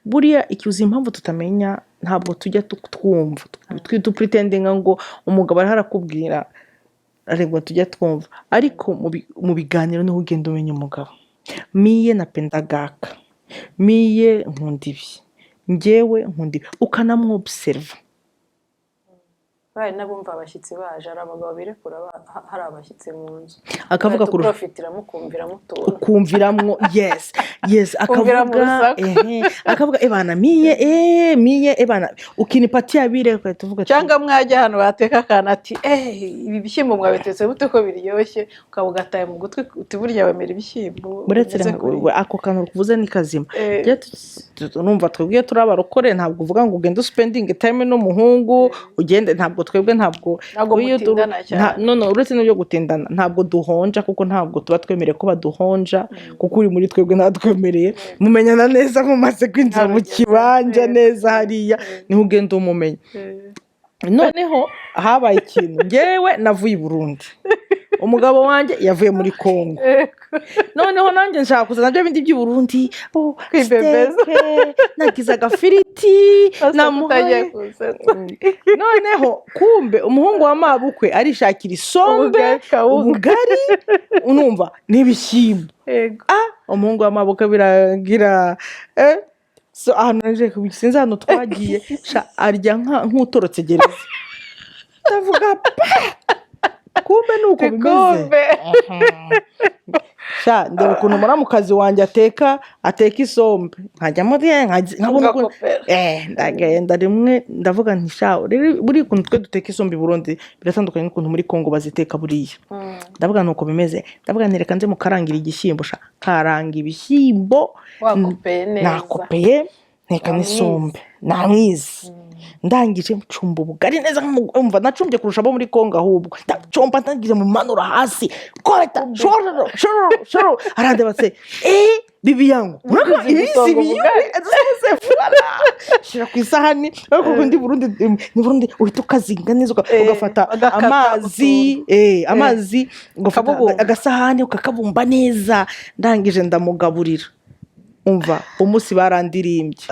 Buriya icyuzi impamvu tutamenya ntabwo tujya twumva pretendinga ngo umugabo ari harakubwira ariko tujya twumva, ariko mu biganiro niho ugenda umenya umugabo. Mie napenda gaka miye nkunda ibi, njyewe nkunda ibi, ukanamwobuseriva. bari n'abumva abashyitsi baje, hari abagabo birekura hari abashyitsi mu nzu, akavuga ku profitira mukumvira mutura, ukumviramwo yes Kumvira mu akavuga rusaku. akavuga ebana miye ebana ukinipatia bire ukatuvuga cyangwa mwajya hano bateka akantu ati ibi bishyimbo mwabitetse bute ko biryoshye, ukaba ugataye mu gutwi uti burya wemera ibishyimbo. buretse ako kantu kuvuze ni kazima. Numva twebwe turi abarokore, ntabwo uvuga ngo ugende spending time n'umuhungu ugende, ntabwo twebwe ntabwo mutindana cyane. no uretse n'ibyo gutindana ntabwo duhonja, kuko ntabwo tuba twemereye ko baduhonja, kuko uri muri twebwe natwemereye mumenyana neza, mumaze kwinjira mu kibanja neza hariya niho ugenda umumenya. Noneho habaye ikintu, njyewe navuye i Burundi, umugabo wanjye yavuye muri Congo, noneho nanjye nshaka kuzana byo bindi by'i Burundi, steke nagize agafiriti namuhaye. Noneho kumbe umuhungu wa mabukwe arishakira isombe, ubugari, unumva n'ibishyimbo. Umuhungu wa mabukwe biragira so ahantu naje sinzi ahantu twagiye arya nk'utorotse gereza, ndavuga kumbe nuko bimeze. Ndeba ukuntu muramukazi wanjye ateka isombe, nkajya muri nkabona ndagenda rimwe ndavuga nti buriya ukuntu twe duteka isombe i Burundi biratandukanye n'ukuntu muri Congo baziteka buriya. Ndavuga nuko bimeze, ndavuga ntereka nze mukarangira igishyimbo, karanga ibishyimbo nakopeye nteka n'isombe namwizi, ndangije mcumba ubugari neza, umva nacumbye kurusha abo muri Congo, ahubwo ndacomba ndangije mu manura hasi kota shoro arandeba se bibi yangu uraka ibisi biyo shira ku isahani, ariko ndi Burundi uhita ukazinga neza ugafata amazi ugafata agasahani ukakabumba neza, ndangije ndamugaburira. Umva umunsi barandirimbye,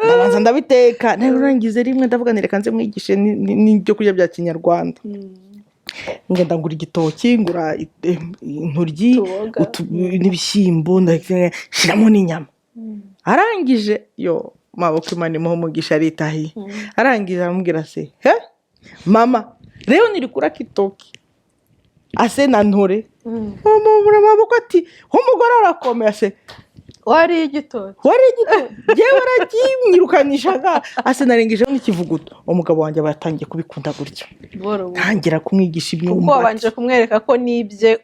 ndabanza ndabiteka, narangize rimwe ndavuga ntereka nze mwigishe n'ibyo kurya bya Kinyarwanda. Ngenda ngura igitoki, ngura intoryi n'ibishyimbo, ndashiramo n'inyama. Arangije maboko Imana imuhe umugisha aritahiye. Arangije aramubwira se mama rero nirikura kitoki ase na ntore, maboko ati umugore arakomeye se wari igitoki yewe arakimwirukanishaga ase narengejeho n'ikivuguto. Umugabo wanjye batangiye kubikunda gutyo, ntangira kumwigisha imyumbati, kuko wabanje kumwereka ko nibye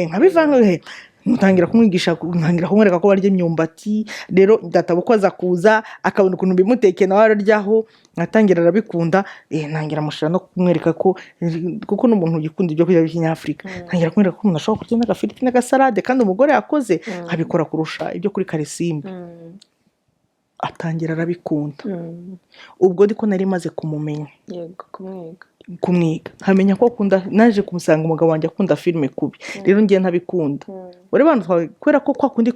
nkabivanga mutangira kumwigisha, ntangira kumwereka ko barya imyumbati. Rero databukoza kuza akabona ukuntu bimutekeye nawe araryaho, atangira arabikunda. Ntangira mushira no kumwereka ko kuko n'umuntu ugikunda ibyo kurya by'Afrika, ntangira kumwereka ko umuntu ashobora kurya n'agafiriti n'agasalade kandi umugore yakoze abikora kurusha ibyo kuri Karisimbi. Atangira arabikunda. Ubwo ndiko nari maze kumumenya, kumwiga nkamenya ko akunda. Naje kumusanga umugabo wanjye akunda filime kubi, rero ngiye ntabikunda. Uri bantu kwera ko kwakundi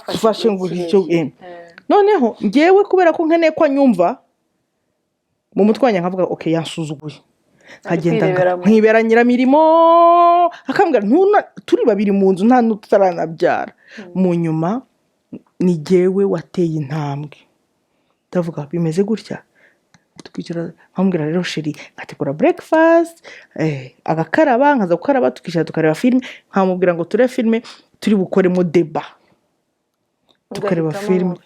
tufashe ngo icyo noneho ngewe kubera ko nkeneye ko anyumva mu mutwe wanjye, nkavuga okay yansuzuguye, nkagenda nkibera nyiramirimo, akambwira turi babiri mu nzu nta n'utaranabyara. Mu nyuma ni jyewe wateye intambwe, ndavuga bimeze gutya, tukicara nkambwira rero sheri ngategura breakfast, agakaraba nkaza gukaraba, tukicara tukareba filime, nkamubwira ngo ture filime turi bukoremo deba, tukareba filime,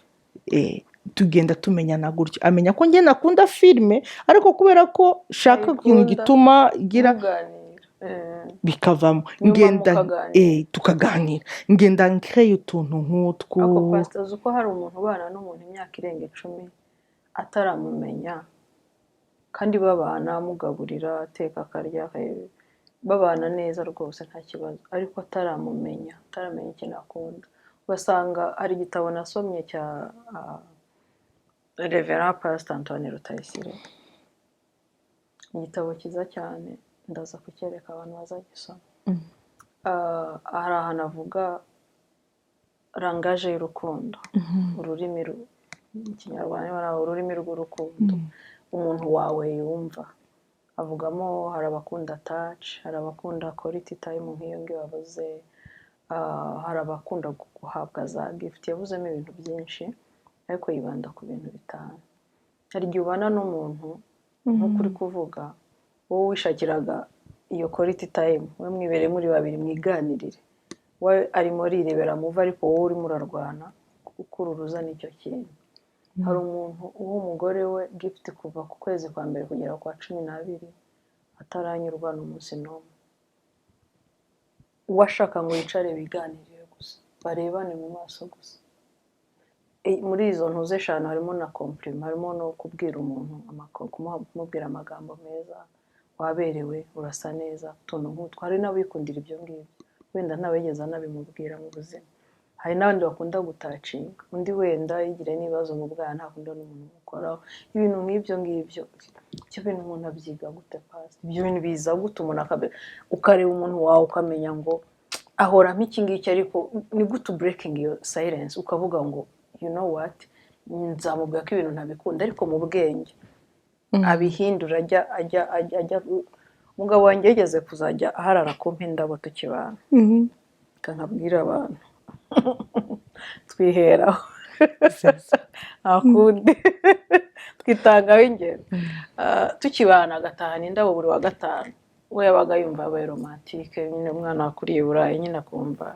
tugenda tumenyana gutyo. Amenya ko njye nakunda filime, ariko kubera ko shaka ikintu gituma gira bikavamo, ngenda tukaganira, ngenda nkeye utuntu nk'utwo. Ako pastor uko hari umuntu ubana n'umuntu imyaka irenga 10 ataramumenya, kandi babana amugaburira ateka akarya, babana neza rwose nta kibazo, ariko ataramumenya ikintu akunda. Ugasanga hari igitabo nasomye cya Reverend Pastor Antoine Rutayisire, igitabo kiza cyane, ndaza kucyereka abantu bazagisoma. Hari ahantu avuga rangaje y'urukundo, ururimi Ikinyarwanda, ururimi rw'urukundo umuntu wawe yumva. Avugamo hari abakunda touch, hari abakunda quality time nk'iyo ngiyo bavuze, hari abakunda guhabwa za gift yavuzemo ibintu byinshi ariko yibanda ku bintu bitanu. Hari igihe ubana n'umuntu nk'uko uri kuvuga wowe wishakiraga iyo quality time we mwibereye muri babiri mwiganirire, we arimo arirebera muva ariko wowe urimo urarwana kukururuza n'icyo kintu. Hari umuntu w'umugore we gift kuva ku kwezi kwa mbere kugera kwa 12 ataranyurwa n'umunsi n'umwe. Uwashaka ngo yicare biganirire gusa barebane mu maso gusa. Muri izo ntuze eshanu harimo na compliment, harimo no kubwira umuntu kumubwira amagambo meza, waberewe, urasa neza, tuntu nk'utwo. Hari n'abikundira ibyo ngibyo wenda ntawigeze anabimubwira mu buzima. Hari n'abandi bakunda gutacinga, undi wenda yigire n'ibibazo mu bwana ntakunda n'umuntu umukoraho. Ibintu nk'ibyo ngibyo icyo bintu umuntu abyiga gute pasi? Ibyo bintu biza gute umuntu ukareba umuntu wawe ukamenya ngo ahoramo iki ngiki, ariko ni gute breaking your silence ukavuga ngo you know what, nzamubwira ko ibintu ntabikunda ariko mu bwenge abihindura ajya umugabo wanjye yigeze kuzajya aharara kumpa indabo tukibana nkabwira abantu twiheraho akundi twitangaho ingero tukibana agatahana indabo buri wa gatanu. We yabaga yumva abaye romantike, nyine umwana wakuriye Burayi nyine akumva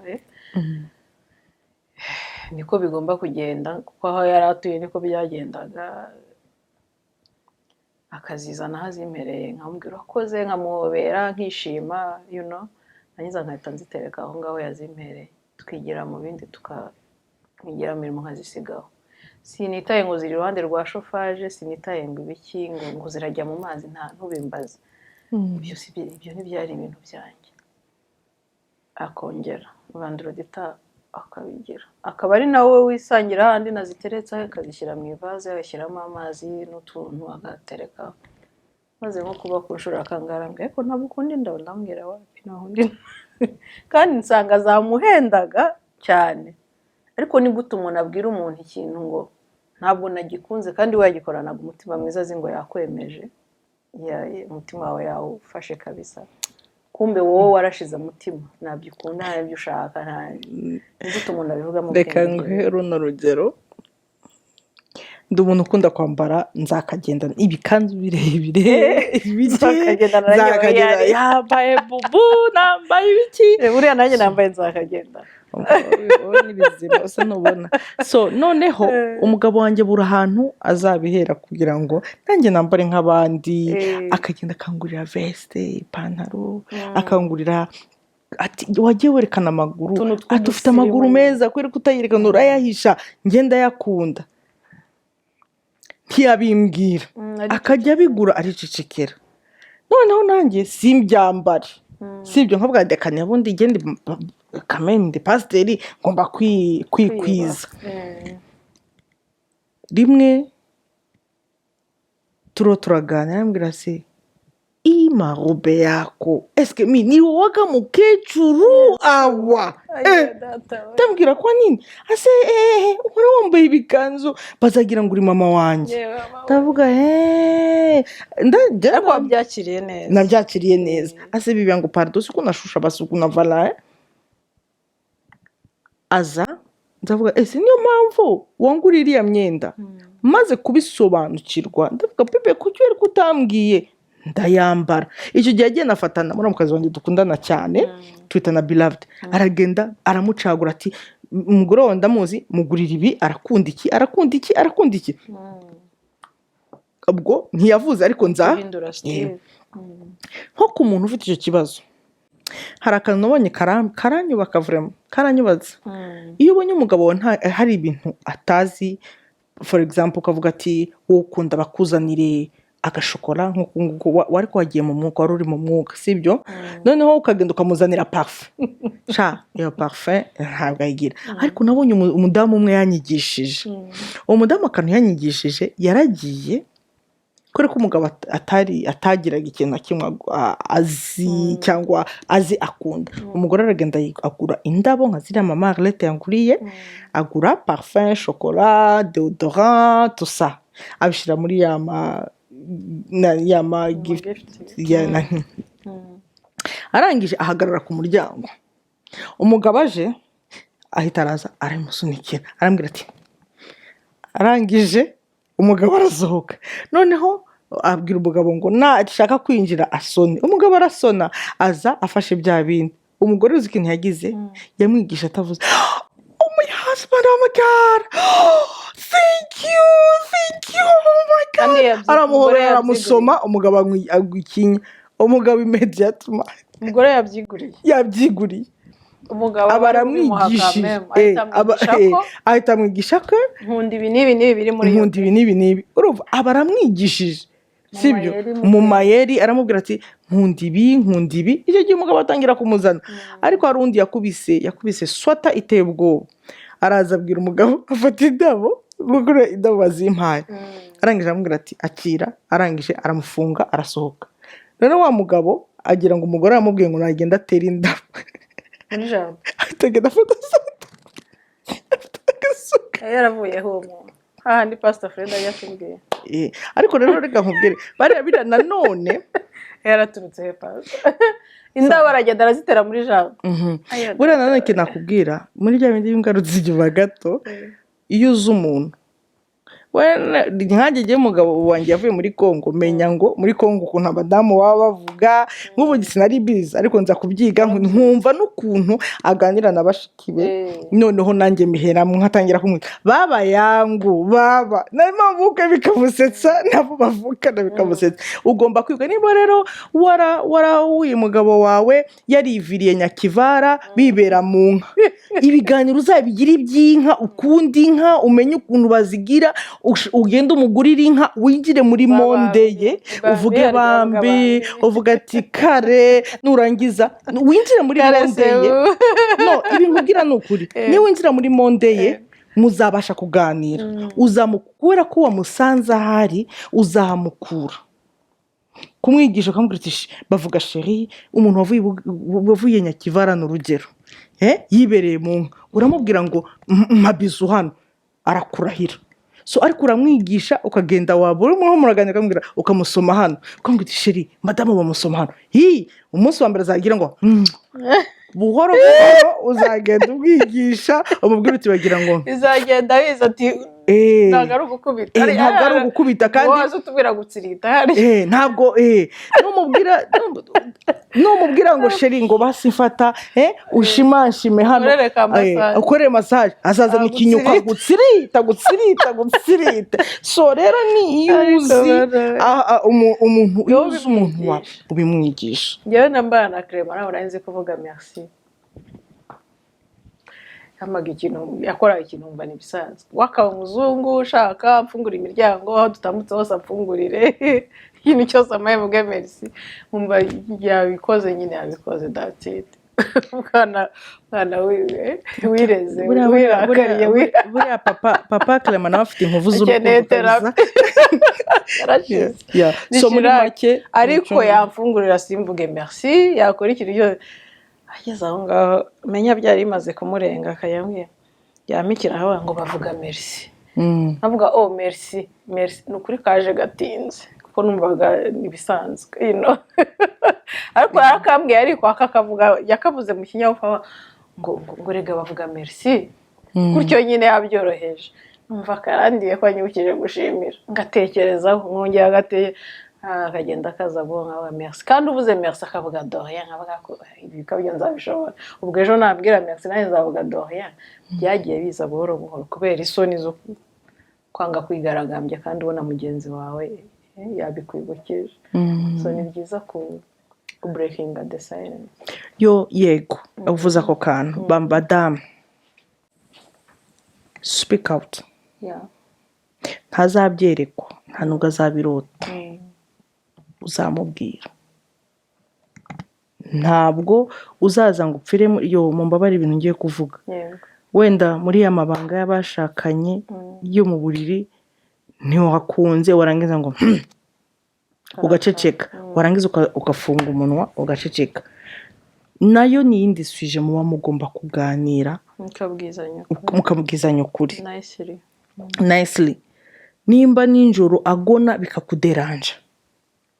niko bigomba kugenda kuko aho yari atuye niko byagendaga. Akazizana aho azimpereye nkamubwira akoze, nkamuhobera nkishima nangiza nkahita nzitereka aho ngaho yazimpereye, tukigira mu bindi tukigira mirimo nkazisigaho. Sinitaye ngo ziri iruhande rwa shofaje, sinitaye ngo ibiki ngo zirajya mu mazi, ntubimbaze. Ibyo ntibyari ibintu byanjye. Akongera bandorodita akabigira, akaba ari nawe wisangira ahandi naziteretse akazishyira mu ivaze, agashyiramo amazi n'utuntu agatereka, maze nko kuba ku nshuro akangarambye ariko ntabwo ukunda indabo, ndambwira wapi nahundi kandi nsanga zamuhendaga cyane. Ariko ni gute umuntu abwira umuntu ikintu ngo ntabwo nagikunze kandi wagikoranaga umutima mwiza azi ngo yakwemeje, umutima wawe yawufashe kabisa, kumbe wowe warashize umutima ntabyo ukunda ntabyo ushaka. Ni gute umuntu abivuga mu bwenge? Reka nguhe runo rugero. Ndi umuntu ukunda kwambara nzakagendana ibikanzu birebire, nzakagenda yambaye bubu, nambaye ibiki, buriya nanjye nambaye nzakagenda n'ibizima usa n'ubona. So noneho umugabo wanjye buri ahantu azabihera kugira ngo nanjye nambare nk'abandi, akagenda akangurira veste, ipantaro, akangurira ati wagiye werekana amaguru, ati ufite amaguru meza kubera ko utayerekana urayahisha, ngenda yakunda. Ntiyabimbwira, akajya abigura aricecekera. Noneho nanjye simbyambare, sibyo nkavuga ndekanya bundi igende kamende pasiteri ngomba kwikwiza. Rimwe turaganira arambwira se marobe yako eske ni woga mukecuru awa ndambwira kwa nini ase ukora wambaye ibikanzu bazagira ngo uri mama wanjye. Ndavuga ariko wabyakiriye neza. Nabyakiriye neza. Ase bibya ngo pardon siko nashusha basuku na vala aza. Ndavuga ese niyo mpamvu wangura iriya myenda. Maze kubisobanukirwa ndavuga pepe kuki wari kutambwiye, ndayambara. Icyo gihe agiye nafatana muri mukazi wanjye dukundana cyane twitana beloved, aragenda aramucagura ati umugore wawe ndamuzi, mugurira ibi, arakunda iki. Ubwo ntiyavuze ariko nko ku muntu ufite icyo kibazo. Hari akantu nabonye karanyubaka vraiment, karanyubaza. Iyo ubonye umugabo hari ibintu atazi, for example ukavuga ati wowe ukunda bakuzanire agashokora nk'uko wari wagiye mu mwuka, wari uri mu mwuka sibyo, noneho ukagenda ukamuzanira parfum iyo parfum ntabwo ayigira. Ariko nabonye umudamu umwe yanyigishije. Uwo mudamu akantu yanyigishije, yaragiye kore ko umugabo atagiraga ikintu na kimwe azi cyangwa azi akunda. Umugore aragenda agura indabo nka ziriya mama Arlette yanguriye, agura parfum, chocolat, deodorant, tout ça, abishyira muri yama gift. Arangije ahagarara ku muryango umugabo aje ahita araza aramusunikira arambwira ati arangije umugabo arasohoka noneho abwira umugabo ngo nashaka kwinjira asone umugabo arasona aza afashe bya bindi umugore uzi ikintu yagize yamwigisha atavuze oh my husband oh my god thank you oh my god aramuhobera aramusoma umugabo agwikinya umugabo immediately umugore yabyiguriye umugabo aba aramwigishije ahita amwigisha ko nkunda ibi n'ibi biri muri yo nkunda ibi n'ibi urumva aba aramwigishije sibyo mu mayeri aramubwira ati nkunda ibi icyo gihe umugabo atangira kumuzana ariko hari undi yakubise swata iteye ubwoba araza abwira umugabo afata indabo bazimpaye arangije aramubwira ati akira arangije aramufunga arasohoka noneho wa mugabo agira ngo umugore aramubwiye ngo nagenda atera indabo ahita afata agasuka yaravuyeho uwo muntu hahandi pastor Fred yatubwiye ariko rero reka nkubwire bariya nanone yaraturutse hepfo indabo aragenda arazitera muri jambo buriya nanone ikintu nakubwira muri bya bindi by'ingarutse inyuma gato iyo uzi umuntu nkanjye ngewe umugabo wanjye yavuye muri Congo menya ngo muri Congo ukuntu abadamu baba bavuga nk'ubu sinari bizi ariko nza kubyiga nkumva n'ukuntu aganira na bashiki be noneho nanjye miheramo nkatangira kumwita baba yangu baba n'amavuka bikamusetsa nabo bavukana bikamusetsa ugomba kwiga niba rero warahuye umugabo wawe yariviriye Nyakivara bibera mu nka ibiganiro uzabigira iby'inka ukunda inka umenye ukuntu bazigira ugenda umugurira inka winjire muri monde ye uvuge bambi uvuga ati kare nurangiza winjire muri monde ye no ibintu ugira ni ukuri niba winjira muri monde ye muzabasha kuganira uzamukura ko wamusanze ahari uzahamukura kumwigisha ukamubwira ati bavuga sheri umuntu wavuye Nyakivara n'urugero yibereye mu nka uramubwira ngo mpabizu hano arakurahira so ariko uramwigisha ukagenda waba urimo muraganira ukamubwira ukamusoma hano ukamubwira ati sheri madamu bamusoma hano umunsi wa mbere azagira ngo buhoro uzagenda umwigisha umubwira uti bagira ngo izagenda wiza ati ntabwo ari ugukubita kandi waza utubwira gutsirita ntabwo numubwira ngo sheri ngo basifata ushimashime hano ukorere massage azazana ikinyuka gutsirita so rero ni iyo uzi umuntu wawe ubimwigisha njyewe nambara na Clement nawe nzi kuvuga merci yakoraga ikintu mba n'ibisanzwe wakaba umuzungu ushaka mfungura imiryango aho dutambutse hose amfungurire ikintu cyose amaye muge merci mumva yabikoze nyine yabikoze that's it mwana wireze wirakariye buriya papa Clement nawe afite inkovu z'urukundo so muri make ariko yamfungurira simvuge merci yakora ikintu cyose ageze aho ngaho menya byari bimaze kumurenga akayambwira yamikira aho ngo bavuga merci avuga merci ni ukuri kaje gatinze kuko numvaga nibisanzwe ariko yarakambwiye ariko akakavuga yakavuze mu kinyabupfura ngo rega bavuga merci gutyo nyine yabyoroheje numva karandiye ko anyibukije gushimira ngatekerezaho nkongera akagenda akaza bonka merci kandi uvuze merci akavuga dorien nkavuga ko ibi kabyo nzabishobora ubwo ejo nabwira merci nawe nzavuga dorien byagiye biza buhoro buhoro kubera isoni zo kwanga kwigaragambya kandi ubona mugenzi wawe yabikwibukije so ni byiza ku breaking the silence yego uvuze ako kantu bambadamu speak out ntazabyerekwa nta nubwo azabirota uzamubwira ntabwo uzaza ngo upfire mu mbabare ibintu ngiye kuvuga wenda muri ya mabanga y'abashakanye yo mu buriri ntiwakunze warangiza ngo ugaceceka warangiza ugafunga umunwa ugaceceka nayo ni iyindi suje muba mugomba kuganira mukabwizanya ukuri nicely nimba nijoro agona bikakuderanja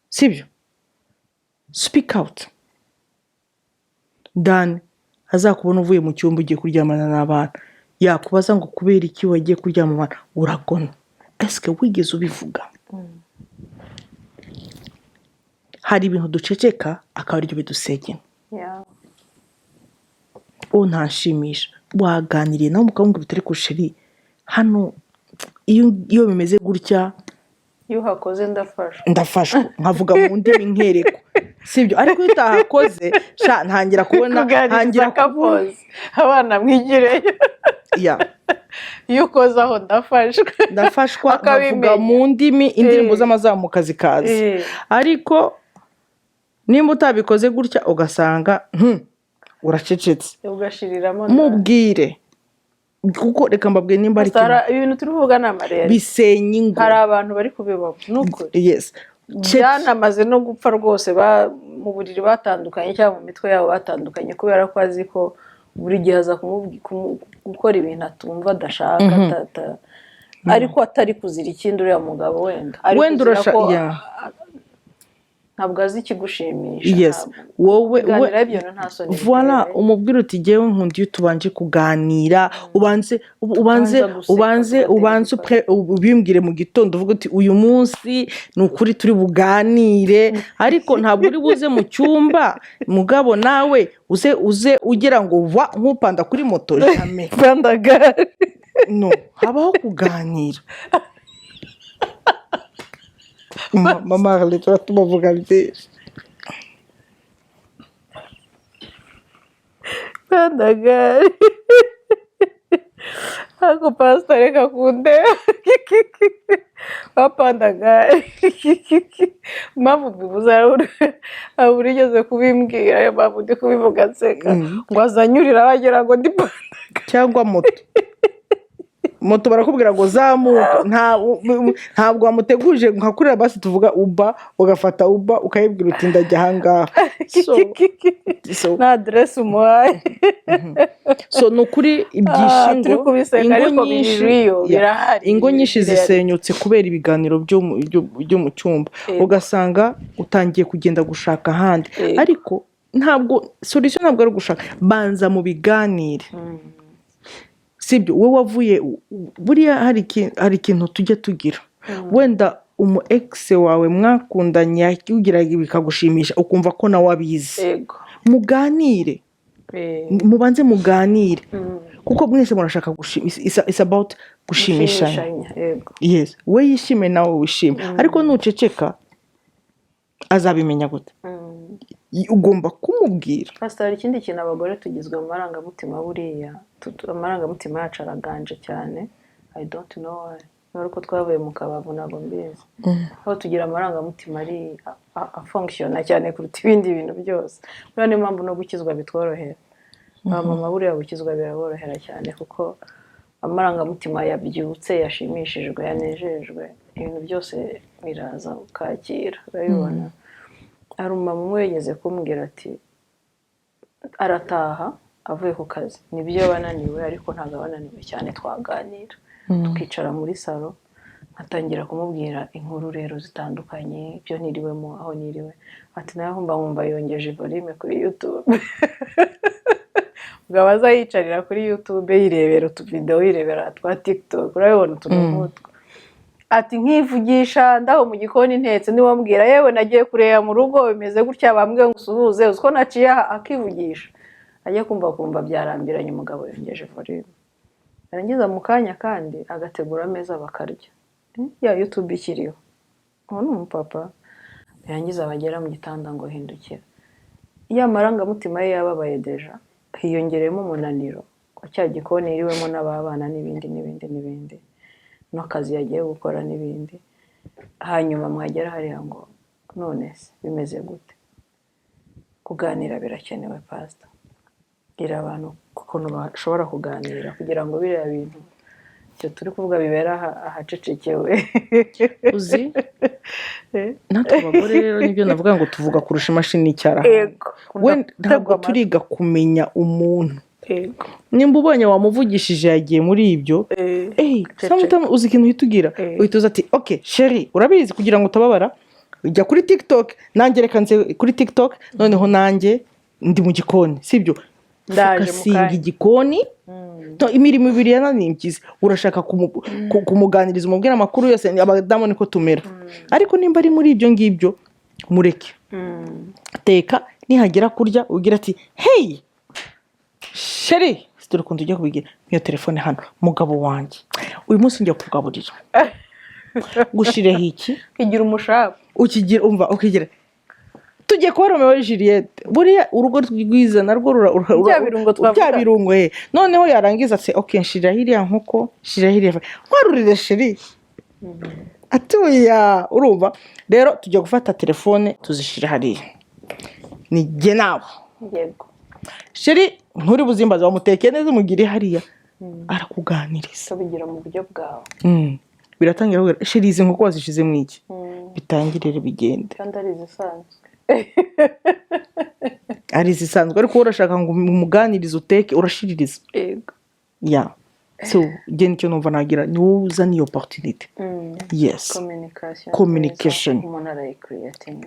sibyo speak out dan azakubona uvuye mu cyumba ugiye kuryamana n'abana yakubaza ngo kubera iki wagiye kuryamana uragona ese wigeze ubivuga hari ibintu duceceka akaba aribyo bidusegena uwo ntashimisha waganiriye nawe mukabunga bitari ku sheri hano iyo bimeze gutya iyo uhakoze ndafashwa nkavuga mu ndimi nkereko sibyo ariko iyo utahakoze ntangira kubona kuganiriza kapozi abana mwigireyo iyo ukoze aho ndafashwa nkavuga mu ndimi indirimbo z'amazamuka zikaza ariko nimba utabikoze gutya ugasanga uracecetse ugashiriramo mubwire kuko reka mbabwire nimba ari ibintu turi kuvuga ni amarere bisenya ingo hari abantu bari kubibamo n'ukuri yes byanamaze no gupfa rwose mu buriri batandukanye cyangwa mu mitwe yabo batandukanye kubera ko azi ko buri gihe aza gukora ibintu atumva adashaka ariko atari kuzira ikindi uriya mugabo wenda urashaka ntabwo azi ikigushimisha yes wowe voilà umubwira uti jyewe nkunda iyo tubanje kuganira ubanze ubimbwire mu gitondo uvuga uti uyu munsi ni ukuri turi buganire ariko ntabwo uri buze mu cyumba mugabo nawe uze ugira ngo nk'upanda kuri moto jamais pandagare no habaho kuganira mama Arlette turatuma vuga byinshi pandagare ako pastor reka kunde bapandagare mpamvu bivuze aburi igeze kubimbwira ayo mpamvu ndi kubivuga nseka ngo azanyurira wagira ngo ndi pandagare cyangwa moto barakubwira ngo zamuka ntabwo wamuteguje nka kuriya basi tuvuga uba ugafata uba ukayibwira uti ndajya ahangaha na aderesi umuhaye so ni ukuri ibyishingo ingo nyinshi zisenyutse kubera ibiganiro byo mu cyumba ugasanga utangiye kugenda gushaka ahandi ariko ntabwo solution ntabwo ari gushaka banza mu biganire sibyo wowe wavuye buriya hari ikintu tujya tugira wenda umu ex wawe mwakundanye yakugiraga bikagushimisha ukumva ko nawe abizi muganire mubanze muganire kuko mwese murashaka it's about gushimishanya yes we yishime nawe wishime ariko nuceceka azabimenya gute ugomba kumubwira pastor ikindi kintu abagore tugizwe mu marangamutima buriya amarangamutima yacu araganje cyane I don't know why nuko twavuye mu kabavu ntabwo mbizi aho tugira amarangamutima ari afunctiona cyane kuruta ibindi bintu byose buriya niyo mpamvu no gukizwa bitworohera abamama buriya gukizwa biraborohera cyane kuko amarangamutima yabyutse yashimishijwe yanejejwe ibintu byose biraza ukakira urabibona hari umumama umwe yigeze kumbwira ati arataha avuye ku kazi nibyo bananiwe ariko ntabwo abananiwe cyane twaganira tukicara muri salo nkatangira kumubwira inkuru rero zitandukanye ibyo niriwemo aho niriwe ati nawe nkumva yongeje volume kuri YouTube ubwo abaza yicarira kuri YouTube yirebera utuvidewo yirebera twa TikTok urabibona utuntu nk'utwo ati nkivugisha ndaho mu gikoni ntetse niwambwira yewe nagiye kureba mu rugo bimeze gutya bambwiye ngo usuhuze uziko naciye akivugisha ajye kumva byarambiranye umugabo yongeje volume arangiza mu kanya kandi agategura ameza bakarya ya YouTube ikiriho uwo ni umupapa yarangiza bagera mu gitanda ngo hindukira ya marangamutima ye yababaye deja hiyongereyemo umunaniro kwa cya gikoni iriwemo n'ababana n'ibindi n'akazi yagiye gukora n'ibindi hanyuma mwagera hariya ngo none se bimeze gute kuganira birakenewe pastor gira abantu ukuntu bashobora kuganira kugira ngo biriya bintu icyo turi kuvuga bibera ahacecekewe uzi natwe abagore rero nibyo navuga ngo tuvuga kurusha imashini icyara ntabwo turiga kumenya umuntu nimba ubonye wamuvugishije yagiye muri ibyo uzi ikintu uhita ugira uhita uza ati ok sheri urabizi kugira ngo utababara ujya kuri TikTok nanjye reka nze kuri TikTok noneho nanjye ndi mu gikoni sibyo Ndaje fokasinga mukanya. igikoni imirimo ibiri yananimgize urashaka kumuganiriza umubwira amakuru yose abadamu niko tumera ariko nimba ari muri ibyo ngibyo mureke teka nihagera kurya ugira ati hey sheri dore ukuntu ujya kubigira niyo telefone hano mugabo wanjye uyu munsi njya kugaburira gushireho iki ukigira umushaka ukigira umva ukigira tugiye kuba Romeo na Juliette buriya urugo rwiza narwo bya birungo noneho yarangiza ati okay nshira hiriya nkoko nshira hiriya nkwarurire sheri atuya urumva rero tujya gufata telefone tuzishira hariya ni jye nawe yego sheri nturi buzimbaza wamutekeye neza umugire hariya arakuganiriza bigira mu buryo bwawe biratangira sheri izi nkoko wazishize mu iki bitangirire bigende kandi ari izisanzwe ari izisanzwe ariko urashaka ngo umuganirize uteke urashiririza yego ya so je nicyo numva nagira ni wowe uzana iyo opportunity yes communication umuntu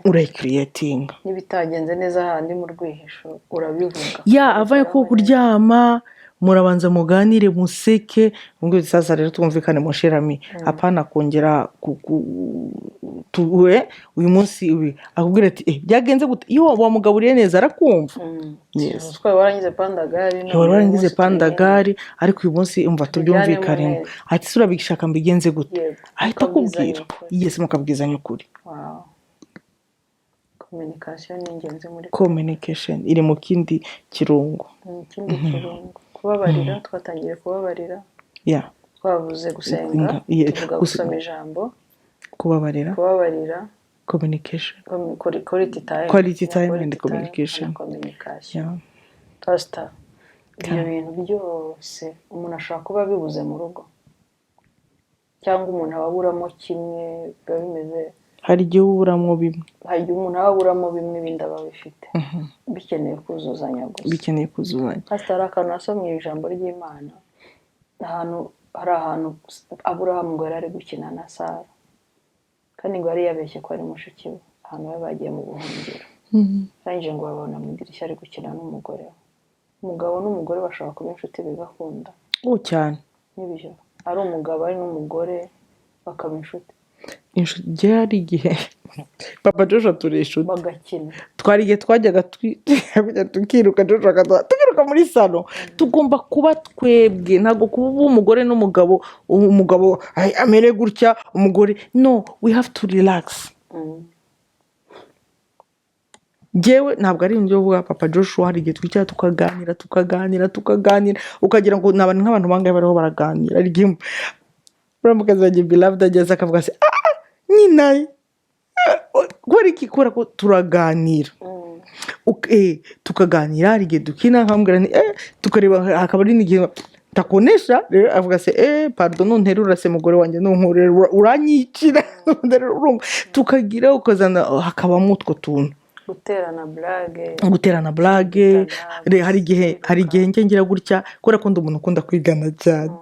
urayicreating n'ibitagenze neza handi mu rwihisho urabivuga ya avaye ko kuryama murabanza muganire museke ngo sasa rero twumvikane mu sherami apana kongera tuwe uyu munsi ubi akubwira ati byagenze gute iyo wamugaburiye neza arakumva yes twa warangize pandagari warangize pandagari ariko uyu munsi umva tubyumvikane ati sura bigishaka mbigenze gute ahita akubwira yes mukabwizanya ukuri wow communication ni ingenzi muri communication iri mu kindi kirungo kubabarira twatangiye kubabarira twavuze gusenga tuvuga gusoma ijambo kubabarira communication quality time and communication pastor ibyo bintu byose umuntu ashobora kuba bibuze mu rugo cyangwa umuntu ababuramo kimwe biba bimeze hari igihe uburamo bimwe hari igihe umuntu ababuramo bimwe ibindi aba bifite bikeneye kuzuzanya gusa pastor akantu asomye ijambo ry'Imana hari ahantu Aburahamu ngo yari gukina na Sara kandi ngo yari yabeshye ko ari mushiki we ahantu bari bagiye mu buhungiro arangije ngo babona mu idirishya ari gukina n'umugore we umugabo n'umugore bashobora kuba inshuti bigakunda cyane n'ibyo ari umugabo ari n'umugore bakaba inshuti byari igihe papa Joshua turi inshuti bagakina twari igihe twajyaga tukiruka Joshua tukiruka muri salo tugomba kuba twebwe ntabwo kuba umugore n'umugabo umugabo amere gutya umugore no we have to relax jewe ntabwo ari ibyo vuga papa Joshua hari igihe twicara tukaganira ukagira ngo n'abantu nk'abantu bangaye bariho baraganira ari igihe uramukazi wagiye beloved ageze akavuga se nyina kubera iki kubera ko turaganira tukaganira hari igihe dukina nkambwira tukareba hakaba ari n'igihe takonesha rero avuga se pardon nunterura se mugore wanjye nunkurera uranyicira tukagira ukazana hakabamo utwo tuntu guterana blague hari igihe ngira gutya kubera ko ndi umuntu ukunda kwigana cyane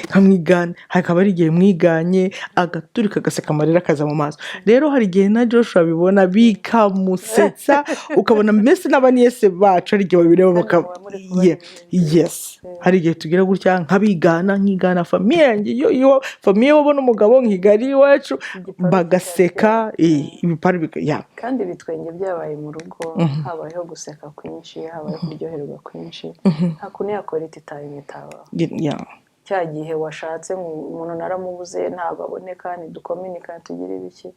nkamwigana hakaba ari igihe mwiganye agaturika agaseka amarira akaza mu maso rero hari igihe na Joshua bibona bikamusetsa ukabona mbese n'abaniyese bacu hari igihe babireba yes hari igihe tugira gutya nkigana famiye yanjye yo famiye babona umugabo nkigari iwacu bagaseka ibipari kandi bitwenge byabaye mu rugo habayeho guseka kwinshi habayeho kuryoherwa kwinshi nta kuntu yakora ititaye itabaho cya gihe washatse umuntu naramubuze ntabwo aboneka ntidukominika tugire ibiki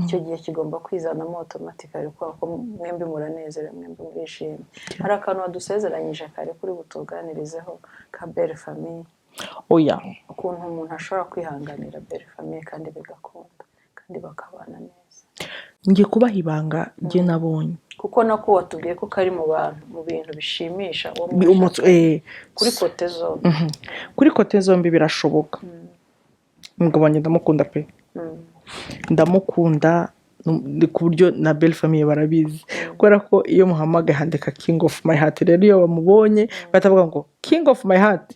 icyo gihe kigomba kwizanamo automatically kuko mwembi muranezera mwembi murishimye hari akantu wadusezeranyije kare kuri butuganirizeho ka belle famille ukuntu umuntu ashobora kwihanganira belle famille kandi bigakunda kandi bakabana neza ngiye kubaha ibanga njye nabonye kuko nako watubwiye ko kari mu bantu mu bintu bishimisha kuri kote zombi kuri kote zombi birashoboka umugabo wanjye ndamukunda pe ndamukunda ku buryo na belle famille barabizi kubera ko iyo muhamagaye handika king of my heart rero iyo bamubonye batavuga ngo king of my heart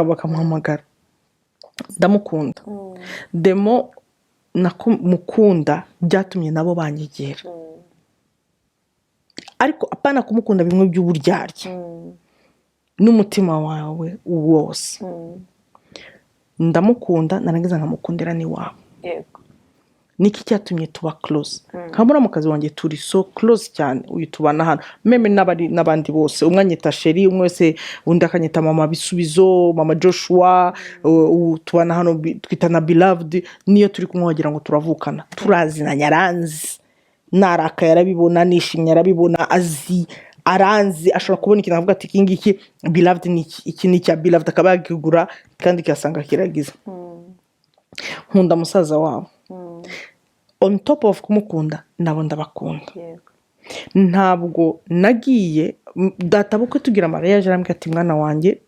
bakamuhamagara ndamukunda demo mukunda byatumye nabo banyegera ariko apana kumukunda bimwe by'uburyarya n'umutima wawe wose. Ndamukunda narangiza nkamukundira n'iwabo. yego Niki cyatumye tuba close. Nkamura mu kazi wanjye turi so close cyane, uyu tubana hano meme n'abandi bose, umwe anyita Sheri, umwe wese undi akanyita mama Bisubizo, mama Joshua, tubana hano twita na Beloved. Niyo turi kumwe wagira ngo turavukana, turazina nyaranzi, naraka yarabibona, nishimye yarabibona, azi aranzi, ashobora kubona ikintu avuga ati kingiki Beloved ni iki ni cya Beloved, akaba yakigura kandi kasanga kiragiza. Nkunda musaza wabo. On top of kumukunda nabo ndabakunda. yego Ntabwo nagiye databukwe tugira mariage arambwira ati mwana wanjye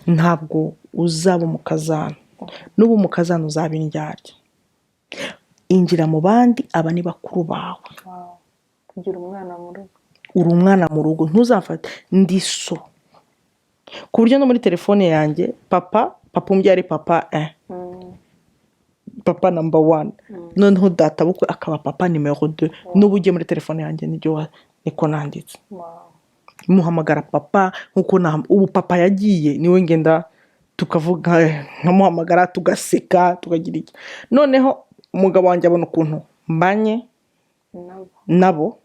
ntabwo uzaba umukazana, n'ubu umukazana uzaba indyarya, injira mu bandi, aba ni bakuru bawe. wow kugira umwana mu rugo Uri umwana mu rugo, ntuzafate ndi so, ku buryo no muri telefone yanjye papa umbyara papa papa number 1, noneho databukwe akaba papa numero 2. N'ubu ugiye muri telefone yanjye niko nanditse, wow muhamagara papa nkuko ubu papa yagiye niwe ngenda tukavuga, nkamuhamagara tugaseka tukagira iki. Noneho umugabo wanjye abona ukuntu mbanye nabo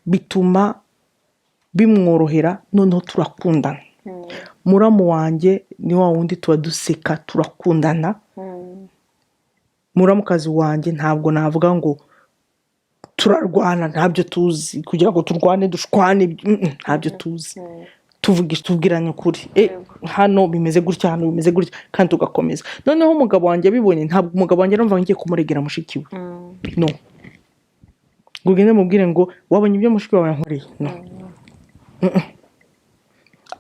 bituma bimworohera, noneho turakundana. Muramu wanjye ni wa wundi tuba duseka turakundana. Muramukazi wanjye ntabwo navuga ngo turarwana, ntabyo tuzi, kugira ngo turwane dushwane ntabyo tuzi. Tubwiranye ukuri, hano bimeze gutya, hano bimeze gutya, kandi tugakomeza. Noneho umugabo wanjye abibonye, ntabwo umugabo wanjye arumva ngiye kumuregera mushiki we, no, ngo ugende mubwire ngo wabonye ibyo mushiki wawe yankoreye, no.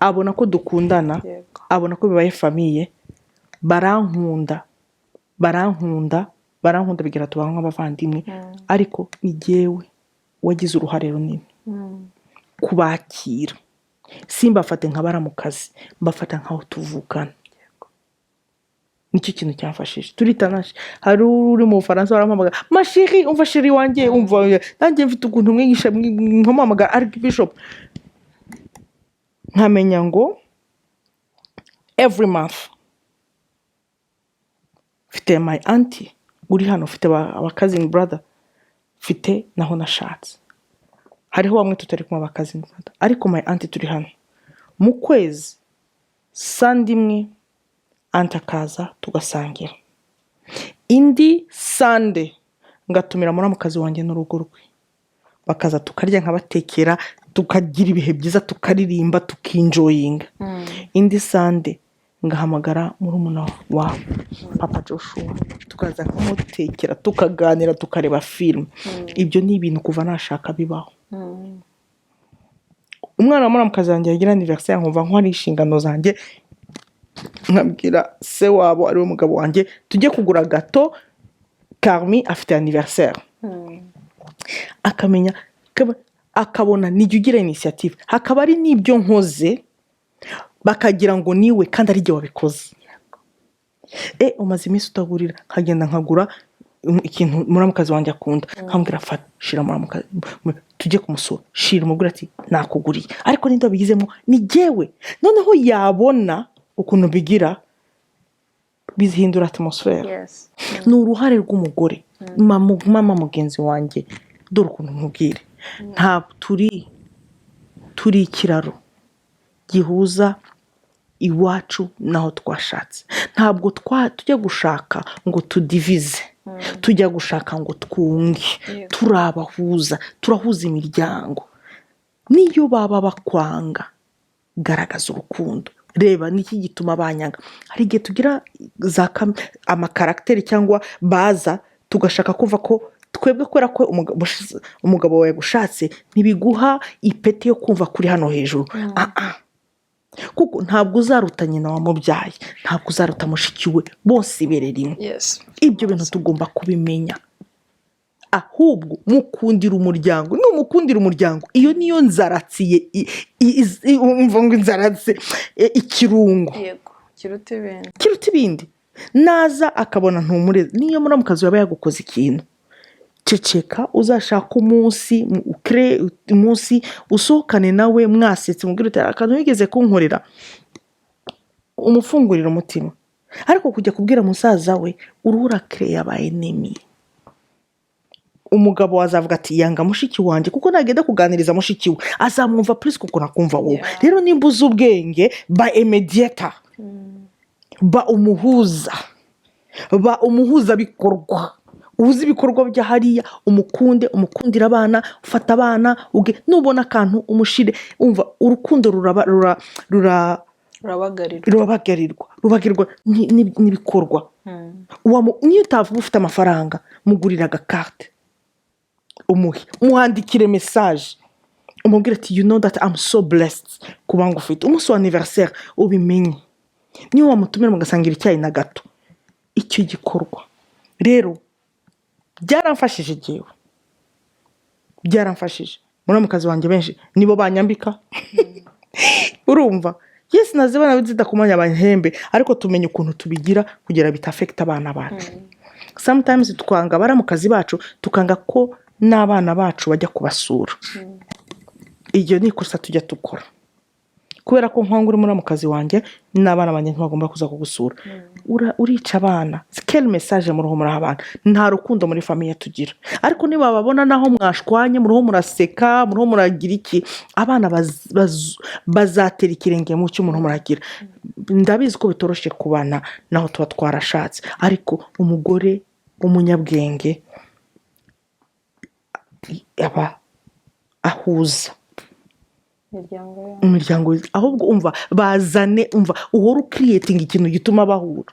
Abona ko dukundana, abona ko bibaye famiye, barankunda bigira tubaho nk'abavandimwe, ariko ni jyewe wagize uruhare runini kubakira. Simbafate nk'abara mu kazi, mbafata nk'aho tuvukana. Nicyo kintu cyamfashije. Turitanaje, hari uri mu Bufaransa barampamagara mashiri, umva sheri wanjye, umva nanjye mfite ukuntu mwigisha nkamuhamagara Archbishop, nkamenya ngo every month mfite my auntie uri hano, mfite aba cousin brother, mfite naho nashatse. Hariho bamwe tutari kumwe aba cousin brother, ariko my auntie turi hano. Mu kwezi sandi imwe auntie akaza tugasangira, indi Sunday ngatumira muramukazi wanjye n'urugo rwe, bakaza tukarya nkabatekera, tukagira ibihe byiza, tukaririmba, tukinjoyinga. Indi Sunday ngahamagara murumuna wa papa Joshua, tukaza kumutekera, tukaganira, tukareba film. Ibyo ni ibintu kuva nashaka bibaho. Umwana wa muramukazi wanjye yagira anniversaire, nkumva nko ari inshingano zanjye, nkabwira se wabo ari we mugabo wanjye tujye kugura gato, Carmi afite anniversaire. Akamenya, akabona nijye ugira initiative, hakaba ari n'ibyo nkoze bakagira ngo niwe kandi ari jye wabikoze. Umaze iminsi utagurira, nkagenda nkagura ikintu muramukazi wanjye akunda, nkambwira fata shira muramukazi, tujye kumusura, shira umubwira ati nakuguriye, ariko ninde wabigizemo, ni jyewe. Noneho yabona ukuntu bigira, bizihindura atmosphere. Ni uruhare rw'umugore. Mama mugenzi wanjye, dore ukuntu nkubwire, ntabwo turi ikiraro gihuza iwacu naho twashatse. Ntabwo tujya gushaka ngo tudivize, tujya gushaka ngo twunge, turabahuza, turahuza imiryango. Niyo baba bakwanga, garagaza urukundo. Reba niki gituma banyanga. Hari igihe tugira amakaragiteri cyangwa baza, tugashaka kuva ko twebwe kubera ko umugabo wawe yagushatse ntibiguha ipeti yo kumva kuri hano hejuru. Kuko ntabwo uzaruta nyina wamubyaye, ntabwo uzaruta mushiki we, bose ibereye rimwe. Ibyo bintu tugomba kubimenya. Ahubwo mukundira umuryango, numukundira umuryango, iyo niyo nzaratsiye, umva ngo inzaratse ikirungo, kiruta ibindi. Naza akabona ntumureze, niyo muramukazi yaba yagukoze ikintu ceceka uzashaka umunsi usohokane nawe mwasetse mubwira uti akantu wigeze kunkorera umufungurira umutima. Ariko kujya kubwira musaza we urura kereya aba enemy. Umugabo azavuga ati yanga mushiki wanjye kuko nagenda kuganiriza mushiki we azamwumva plus kuko nakumva wowe. Rero nimba uzi ubwenge ba mediator, ba umuhuza bikorwa, uzi ibikorwa bya hariya, umukundira abana, ufata abana nubona akantu umushire, umva urukundo rubagarirwa n'ibikorwa. Niyo utavuga ufite amafaranga mugurira agakarte muhandikire message umubwira ati you know that I'm so blessed kuba ngufite umunsi wa anniversaire ubimenye. Niyo wamutumira mugasangira icyayi na gato, icyo gikorwa rero byaramfashije jewe, byaramfashije. Muri mukazi wanjye benshi nibo banyambika urumva. Yes, nazibana bidakumanya abahembe, ariko tumenye ukuntu tubigira kugira bitafekta abana bacu. Sometimes twanga bara mu kazi bacu tukanga ko n'abana bacu bajya kubasura. Iyo ni ikosa tujya tukora, kubera ko nkangu uri muri mu kazi wanjye n'abana banjye ntibagomba kuza kugusura. Urica abana. Quelle message mu ruho muri abana. Nta rukundo muri famille tugira. Ariko niba babona naho mwashwanye mu ruho muraseka, mu ruho muragira iki, abana bazatera ikirenge mu cyo mu ruho muragira. Ndabizi ko bitoroshe kubana naho tuba twarashatse, ariko umugore umunyabwenge aba ahuza imiryango. Ahubwo umva bazane, umva uhora creating ikintu gituma bahura,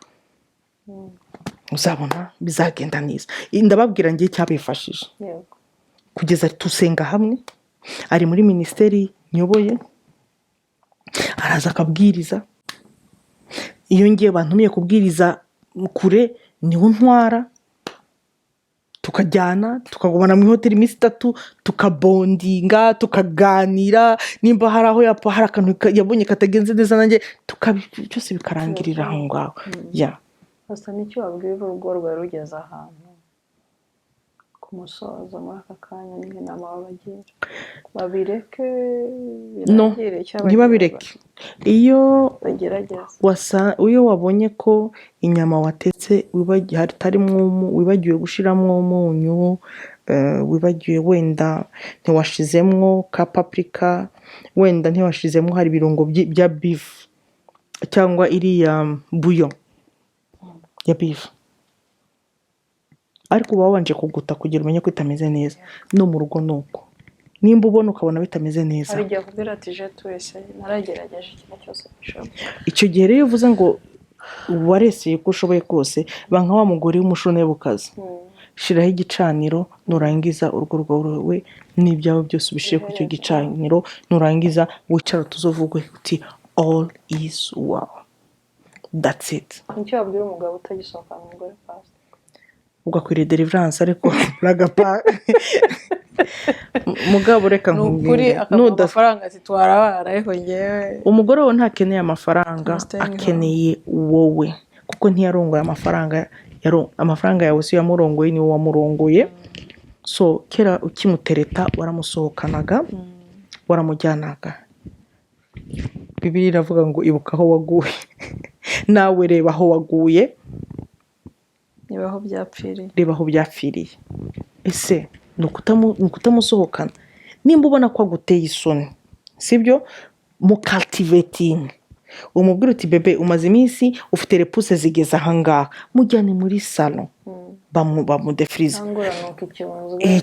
uzabona bizagenda neza. Ndababwira ngiye cyabifashije kugeza tusenga hamwe. Ari muri ministeri nyoboye, araza akabwiriza. Iyo ngiye bantumiye kubwiriza kure niho ntwara, tukajyana tukagumana mu hoteli iminsi 3 tukabondinga tukaganira. Nimba hari aho hari akantu yabonye katagenze neza nanjye byose bikarangirira aho ngaho. Basa n'icyo wabwira urugo rwawe rugeze ahantu ku musozo muri aka kanya n'inama babagira babireke birangire cyangwa ntibabireke. Iyo bagerageza iyo wabonye ko inyama watetse wibagiwe gushiramo umunyu, wibagiwe wenda ntiwashizemwo ka paprika, wenda ntiwashizemwo hari ibirungo bya beef cyangwa iriya bouillon ya beef, ariko uba wabanje kuguta kugira umenye ko itameze neza. No mu rugo nuko nimba ubona ukabona bitameze neza, hari igihe akubwira ati je twese naragerageje ikintu cyose bishoboka. Icyo gihe rero uvuze ngo wareseye uko ushoboye kose, banka wa mugore w'umushonebukazi, shiraho igicaniro, nurangiza urwo rwawe n'ibyawe byose ubishire ku cyo gicaniro, nurangiza wicara tuzovuge uti all is well. That's it. Nicyo wabwira umugabo utagisohoka umugore fast ugakwiriye deliverance, ariko ragapa mugabo reka nkubwire amafaranga zitwara ariko ngewe umugore we ntakeneye amafaranga, akeneye wowe, kuko ntiyarongoye amafaranga yawe si yamurongoye, ni wowe wamurongoye. So kera ukimutereta waramusohokanaga, waramujyanaga. Bibiliya iravuga ngo ibuka aho waguye nawe reba aho waguye, reba aho byapfiriye. Ese nukutamusohokana nimba ubona ko aguteye isoni, sibyo? Mu cultivating umubwira uti bebe umaze iminsi ufite repuse zigeze ahangaha, mujyane muri salon bamudefrize,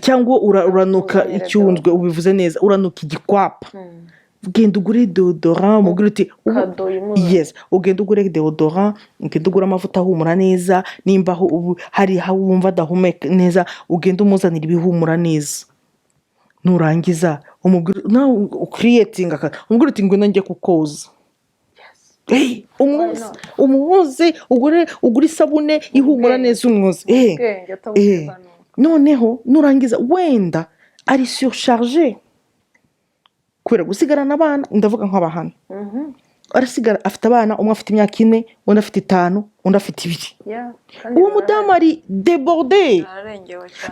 cyangwa uranuka icyunzwe, ubivuze neza, uranuka igikwapa, ugenda ugure deodorant, umubwira uti yes, ugenda ugure deodorant, ugenda ugura amavuta ahumura neza. Nimba hari wumva adahumeka neza, ugenda umuzanira ibihumura neza. Nurangiza umubwira nawe creating umubwira uti ngo nanjye kukoza. Umuhoze ugure isabune ihumura neza umwoze. Noneho nurangiza wenda ari surchargé kubera gusigarana abana, ndavuga nk'abahana arasigara afite abana, umwe afite imyaka 4, undi afite 5, undi afite 2. uwo mudamu ari deborde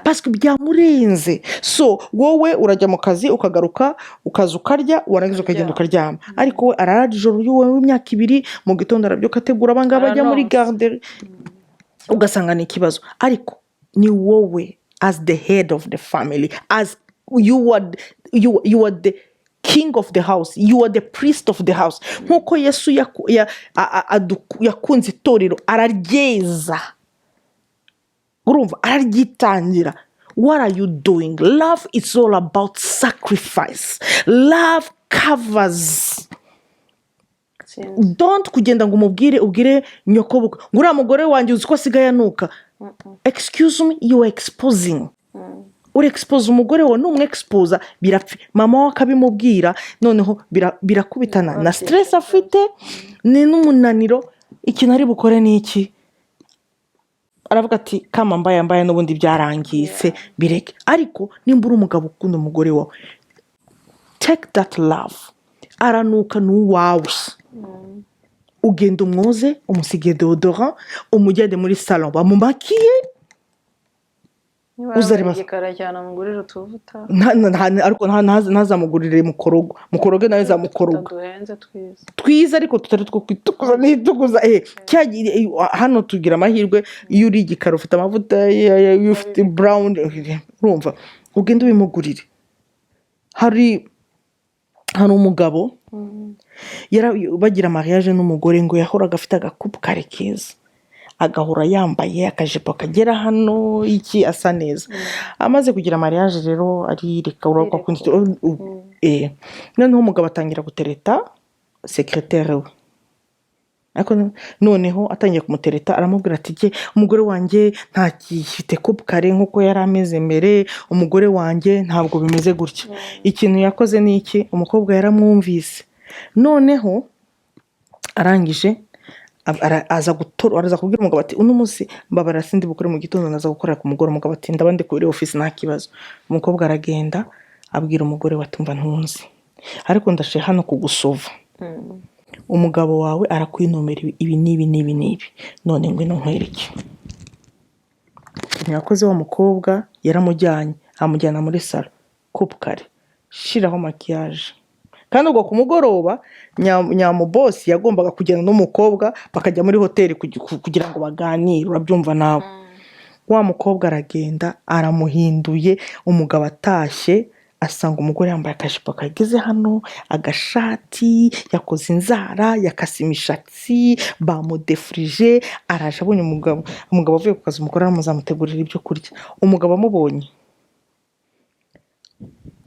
parce que byamurenze. So wowe urajya mu kazi ukagaruka ukaza ukarya warangiza ukagenda ukaryama, ariko we arara ijoro w'imyaka 2, mu gitondo arabyuka ategura abangaba bajya muri garde, ugasanga ni ikibazo. Ariko ni wowe as the head of the family, as you are the king of the house, you are the priest of the house. Nkuko Yesu yakunze itorero araryeza, urumva araryitangira. What are you doing? Love is all about sacrifice. Love covers. Don't kugenda ngo ubwire nyoko buko ngo uriya mugore wanjye uzi ko asigaye anuka. Excuse me, you are exposing. Uri expose umugore wawe, n'umwexposa birapfa. Mama we akabimubwira, noneho birakubitana na stress afite ni n'umunaniro. Ikintu ari bukore ni iki? Aravuga ati kama mbaye n'ubundi byarangise bireke. Ariko nimba uri umugabo ukunda umugore wawe, take that love. Aranuka n'uwawe, ugenda umwoze, umusige deodorant, umujyane muri salon bamumakiye, uzareba igikara cyane amugurira utuvuta, ariko ntazamugurire mukoroge nawe zamukoroga twiza, ariko tutari two kwitukuza n'itukuza. Hano tugira amahirwe iyo uri igikara ufite amavuta, iyo ufite brown, urumva ugenda ubimugurire. Hari umugabo bagira mariage n'umugore ngo yahoraga afite agakupu kare keza, agahora yambaye akajipo kagera hano iki asa neza. Amaze kugira mariage rero arireka urako kundi noneho umugabo atangira gutereta secrétaire we. Ariko noneho atangiye kumutereta aramubwira ati je umugore wanjye nta gifite kupu kare nkuko yari ameze mbere, umugore wanjye ntabwo bimeze gutya. Ikintu yakoze ni iki? Umukobwa yaramwumvise, noneho arangije araza kubwira umugabo ati uno munsi mbabara sindi bukore mu gitondo naza gukorera ku mugore. Umugabo ati ndabande kuri office nta kibazo. Umukobwa aragenda abwira umugore watumva ntunzi, ariko ndashe hano kugusova. Umugabo wawe arakwinomera ibi n'ibi, none ngwino nkwereke. Nyakoze wa mukobwa yaramujyanye amujyana muri salon, coupe kare, shiraho maquillage. Kandi ubwo ku mugoroba nyamu boss yagombaga kugenda n'umukobwa bakajya muri hoteli kugira ngo baganire, urabyumva nawe. Wa mukobwa aragenda aramuhinduye. Umugabo atashye asanga umugore yambaye akajipo kageze hano, agashati, yakoze inzara, yakase imishatsi, bamudefrije. Araje abonye umugabo avuye ku kazi, umugore aramuzamutegurira ibyo kurya. Umugabo amubonye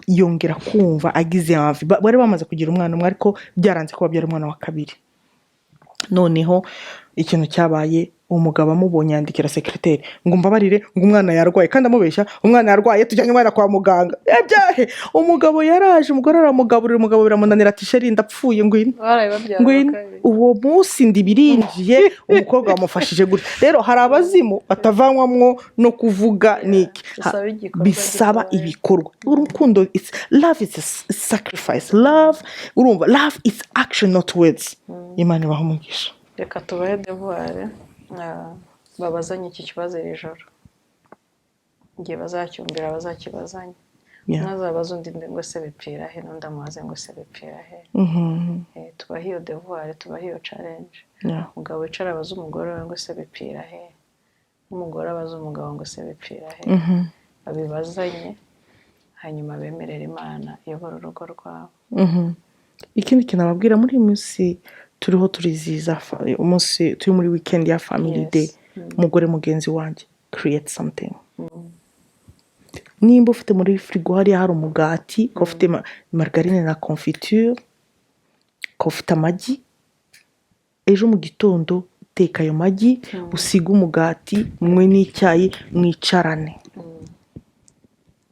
yongera kumva agize hafi. Bari bamaze kugira umwana umwe, ariko byaranze ko babyara umwana wa kabiri. Noneho ikintu cyabaye, umugabo amubonye yandikira secrétaire ngo mbabarire ngo umwana yarwaye, kandi amubeshya umwana yarwaye, tujyanye umwana kwa muganga. Ebyahe umugabo yaraje, umugore aramugaburira, umugabo biramunanira ati sheri ndapfuye ngwino. Uwo munsi ndibirinjiye umukobwa wamufashije gutya. Rero hari abazimu batavanwamwo no kuvuga niki, bisaba ibikorwa. Urukundo love is a sacrifice. Love urumva, love is action not words. Imana ibaho umugisha. Reka tubahe devoir babazanye iki kibazo iri joro, ngiye bazacyumbira bazakibazanye. Nazabaza undi ngo se bipfira he, n'undi amubaze ngo se bipfira he. Tubahe iyo devoir, tubahe iyo challenge. Umugabo wicara abaza umugore we ngo se bipfira he, umugore abaza umugabo ngo se bipfira he. Babibazanye, hanyuma bemerera Imana iyobora urugo rwabo. Ikindi kintu ababwira muri munsi turiho turiziza umunsi turi muri weekend ya family day, umugore mugenzi wanjye, create something. Nimba ufite muri frigo hari umugati, ko ufite margarine na confiture, ko ufite amagi, ejo mu gitondo teka ayo magi, usiga umugati, mwe n'icyayi, mwicarane.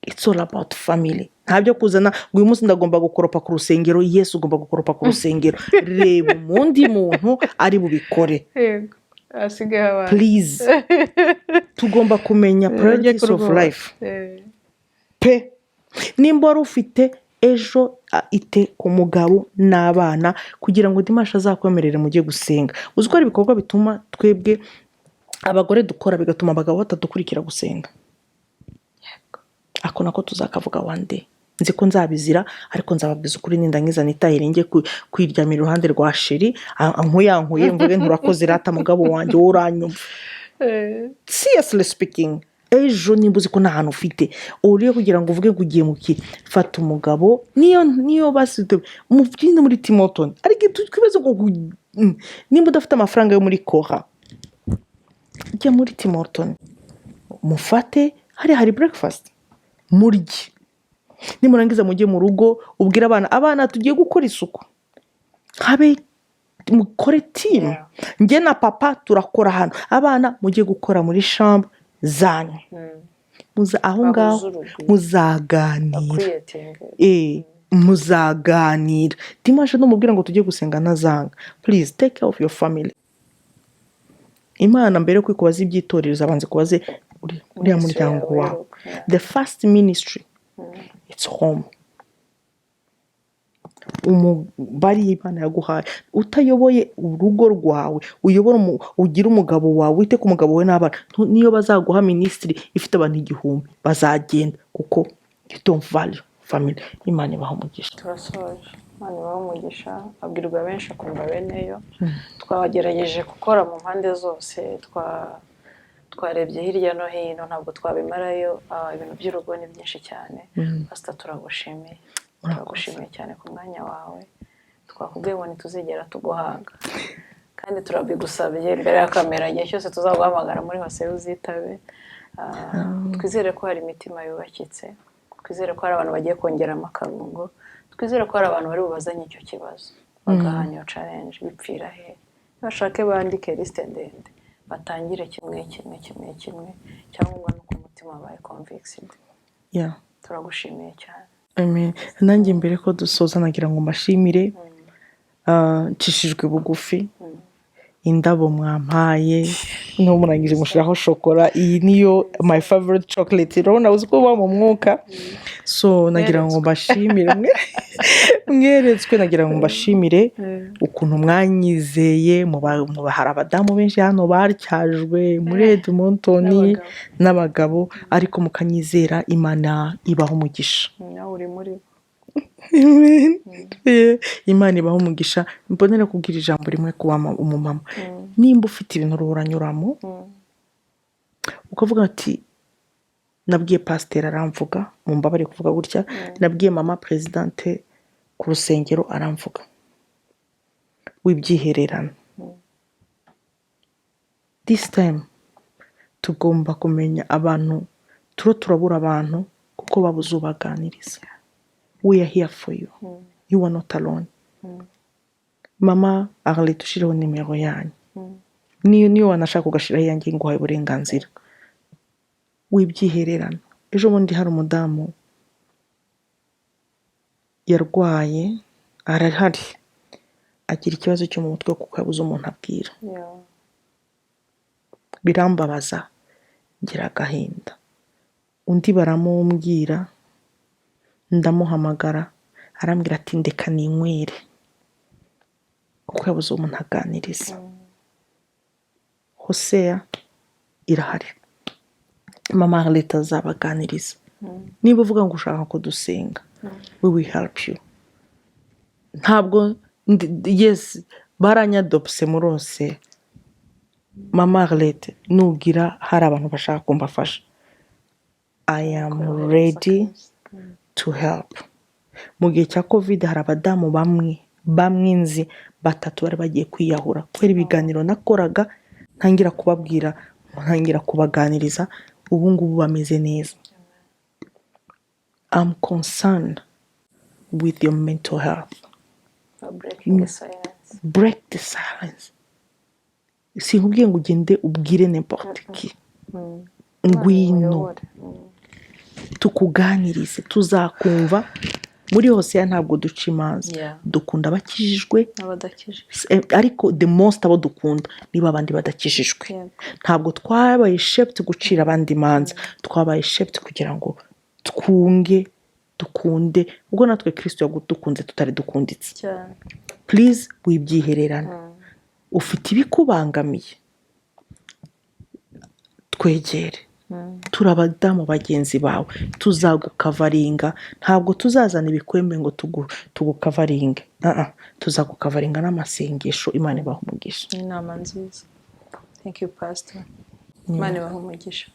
It's all about family. Ntabyo kuzana ngo uyu munsi ndagomba gukoropa ku rusengero. Yesu ugomba gukoropa ku rusengero. Reba umundi muntu ari bubikore. Asigaye abantu. Please. Tugomba kumenya priorities of life. Nimba wari ufite ejo ite ku mugabo n'abana kugira ngo Dimanche azakwemerere mujye gusenga. Uzi ko hari ibikorwa bituma twebwe abagore dukora bigatuma abagabo batadukurikira gusenga. Ako nako tuzakavuga one day. Nzi ko nzabizira ariko nzababwiza ukuri nindangiza nitahire njye kwiryamira iruhande rwa sheri ankuyankuye mvuge nturakoze rata mugabo wanjye wowe uranyumva. Seriously speaking, ejo nimba uzi ko nta hantu ufite uriye kugira ngo uvuge ngo ugiye mu kiri, fata umugabo niyo basite umubyinde muri Timotoni ariko twibaze ngo nimba udafite amafaranga yo muri Kora ujya muri Timotoni mufate hari breakfast murye, nimurangiza mujye mu rugo ubwira abana tugiye gukora isuku, habe mukore team. Njye na papa turakora hano, abana mujye gukora muri chambre zanyu. Aho ngaho muzaganira, muzaganira. Dimanche numubwira ngo tujye gusenga ntazanga. Please take care of your family. Imana mbere yo kwikubaza ibyitorero zabanze kubaze uriya muryango wawe. The first ministry, it's home. Bari Imana yaguhaye utayoboye urugo rwawe, ugira umugabo wawe, wite ku mugabo we n'abana. Niyo bazaguha ministry ifite abantu 1000 bazagenda kuko you don't value family. Imana ibaha umugisha. Turasoje. Imana ibaha umugisha. Abwirwa benshi akumva beneyo. Twagerageje gukora mu mpande zose, twarebye hirya no hino, ntabwo twabimarayo. Ibintu by'urugo ni byinshi cyane. Pastor turagushimiye. Turagushimiye cyane ku mwanya wawe. Twakubwiye ngo ntituzigera tuguhanga, kandi turabigusabye imbere ya kamera igihe cyose tuzaguhamagara muri hose uzitabe. Twizere ko hari imitima yubakitse, twizere ko hari abantu bagiye kongeramo akarungo, twizere ko hari abantu bari bubazanye icyo kibazo bagahanya iyo challenge bipfira he. Bashake bandike liste ndende, batangire kimwe cyangwa nuko umutima wabaye convicted. Turagushimiye cyane. Amen. Nanjye mbere ko dusoza nagira ngo mbashimire nshishijwe bugufi, indabo mwampaye no murangije mushiraho shokora. Iyi niyo my favorite chocolate, urabona uzi ko ba mu mwuka. So nagira ngo mbashimire mweretswe, nagira ngo mbashimire ukuntu mwanyizeye. Hari abadamu benshi hano baryajwe muri Edmonton n'abagabo, ariko mukanyizera. Imana ibaho umugisha. Uri muri Imana ibaho umugisha. Mbonera kubwira ijambo rimwe kuba umumama. Nimba ufite ibintu uranyuramo ukavuga ati nabwiye pasteur aramvuga, mumbabare kuvuga gutya, nabwiye mama presidente ku rusengero aramvuga, wibyihererana. This time tugomba kumenya abantu turabura abantu kuko babuze ubaganiriza. We are here for you. You are not alone. Mama Arlette ushireho nimero yanyu. Niyo wanashaka ugashiraho yanjye ngo haye uburenganzira. Wibyihererana. Ejo bundi hari umudamu yarwaye, arahari, agira ikibazo cyo mu mutwe kuko yabuze umuntu abwira. Birambabaza, ngira agahinda. Undi baramumbwira, ndamuhamagara, arambwira ati ndeka ninywere kuko yabuze umuntu aganiriza. Hosea irahari, mama Arlette azabaganiriza. Niba uvuga ngo ushaka ko dusenga, we will help you. Ntabwo yes baranyadopse murose. Mama Arlette nugira hari abantu bashaka kumbafasha, I am ready to help. Mu gihe cya COVID hari abadamu bamwe nzi 3 bari bagiye kwiyahura kubera ibiganiro nakoraga, ntangira kubabwira, ntangira kubaganiriza. Ubu ngubu bameze neza. I'm concerned with your mental health. Break the silence. Sinkubwiye ngo ugende ubwire n'importe qui. Ngwino tukuganirize, tuzakumva. Muri Hosea ntabwo duca imanza, dukunda abakijijwe ariko the most abo dukunda niba abandi badakijijwe. Ntabwo twabaye shaped gucira abandi imanza, twabaye shaped kugira ngo twunge dukunde ubwo natwe Kristo yagudukunze tutari dukunditse cyane. please wibyihererana ufite ibikubangamiye twegere turabadamu bagenzi bawe tuzagukavaringa ntabwo tuzazana ibikwembe ngo tugukavaringe tuzagukavaringa n'amasengesho Imana ibaha umugisha. Inama nziza. Thank you pastor. Imana ibaha umugisha.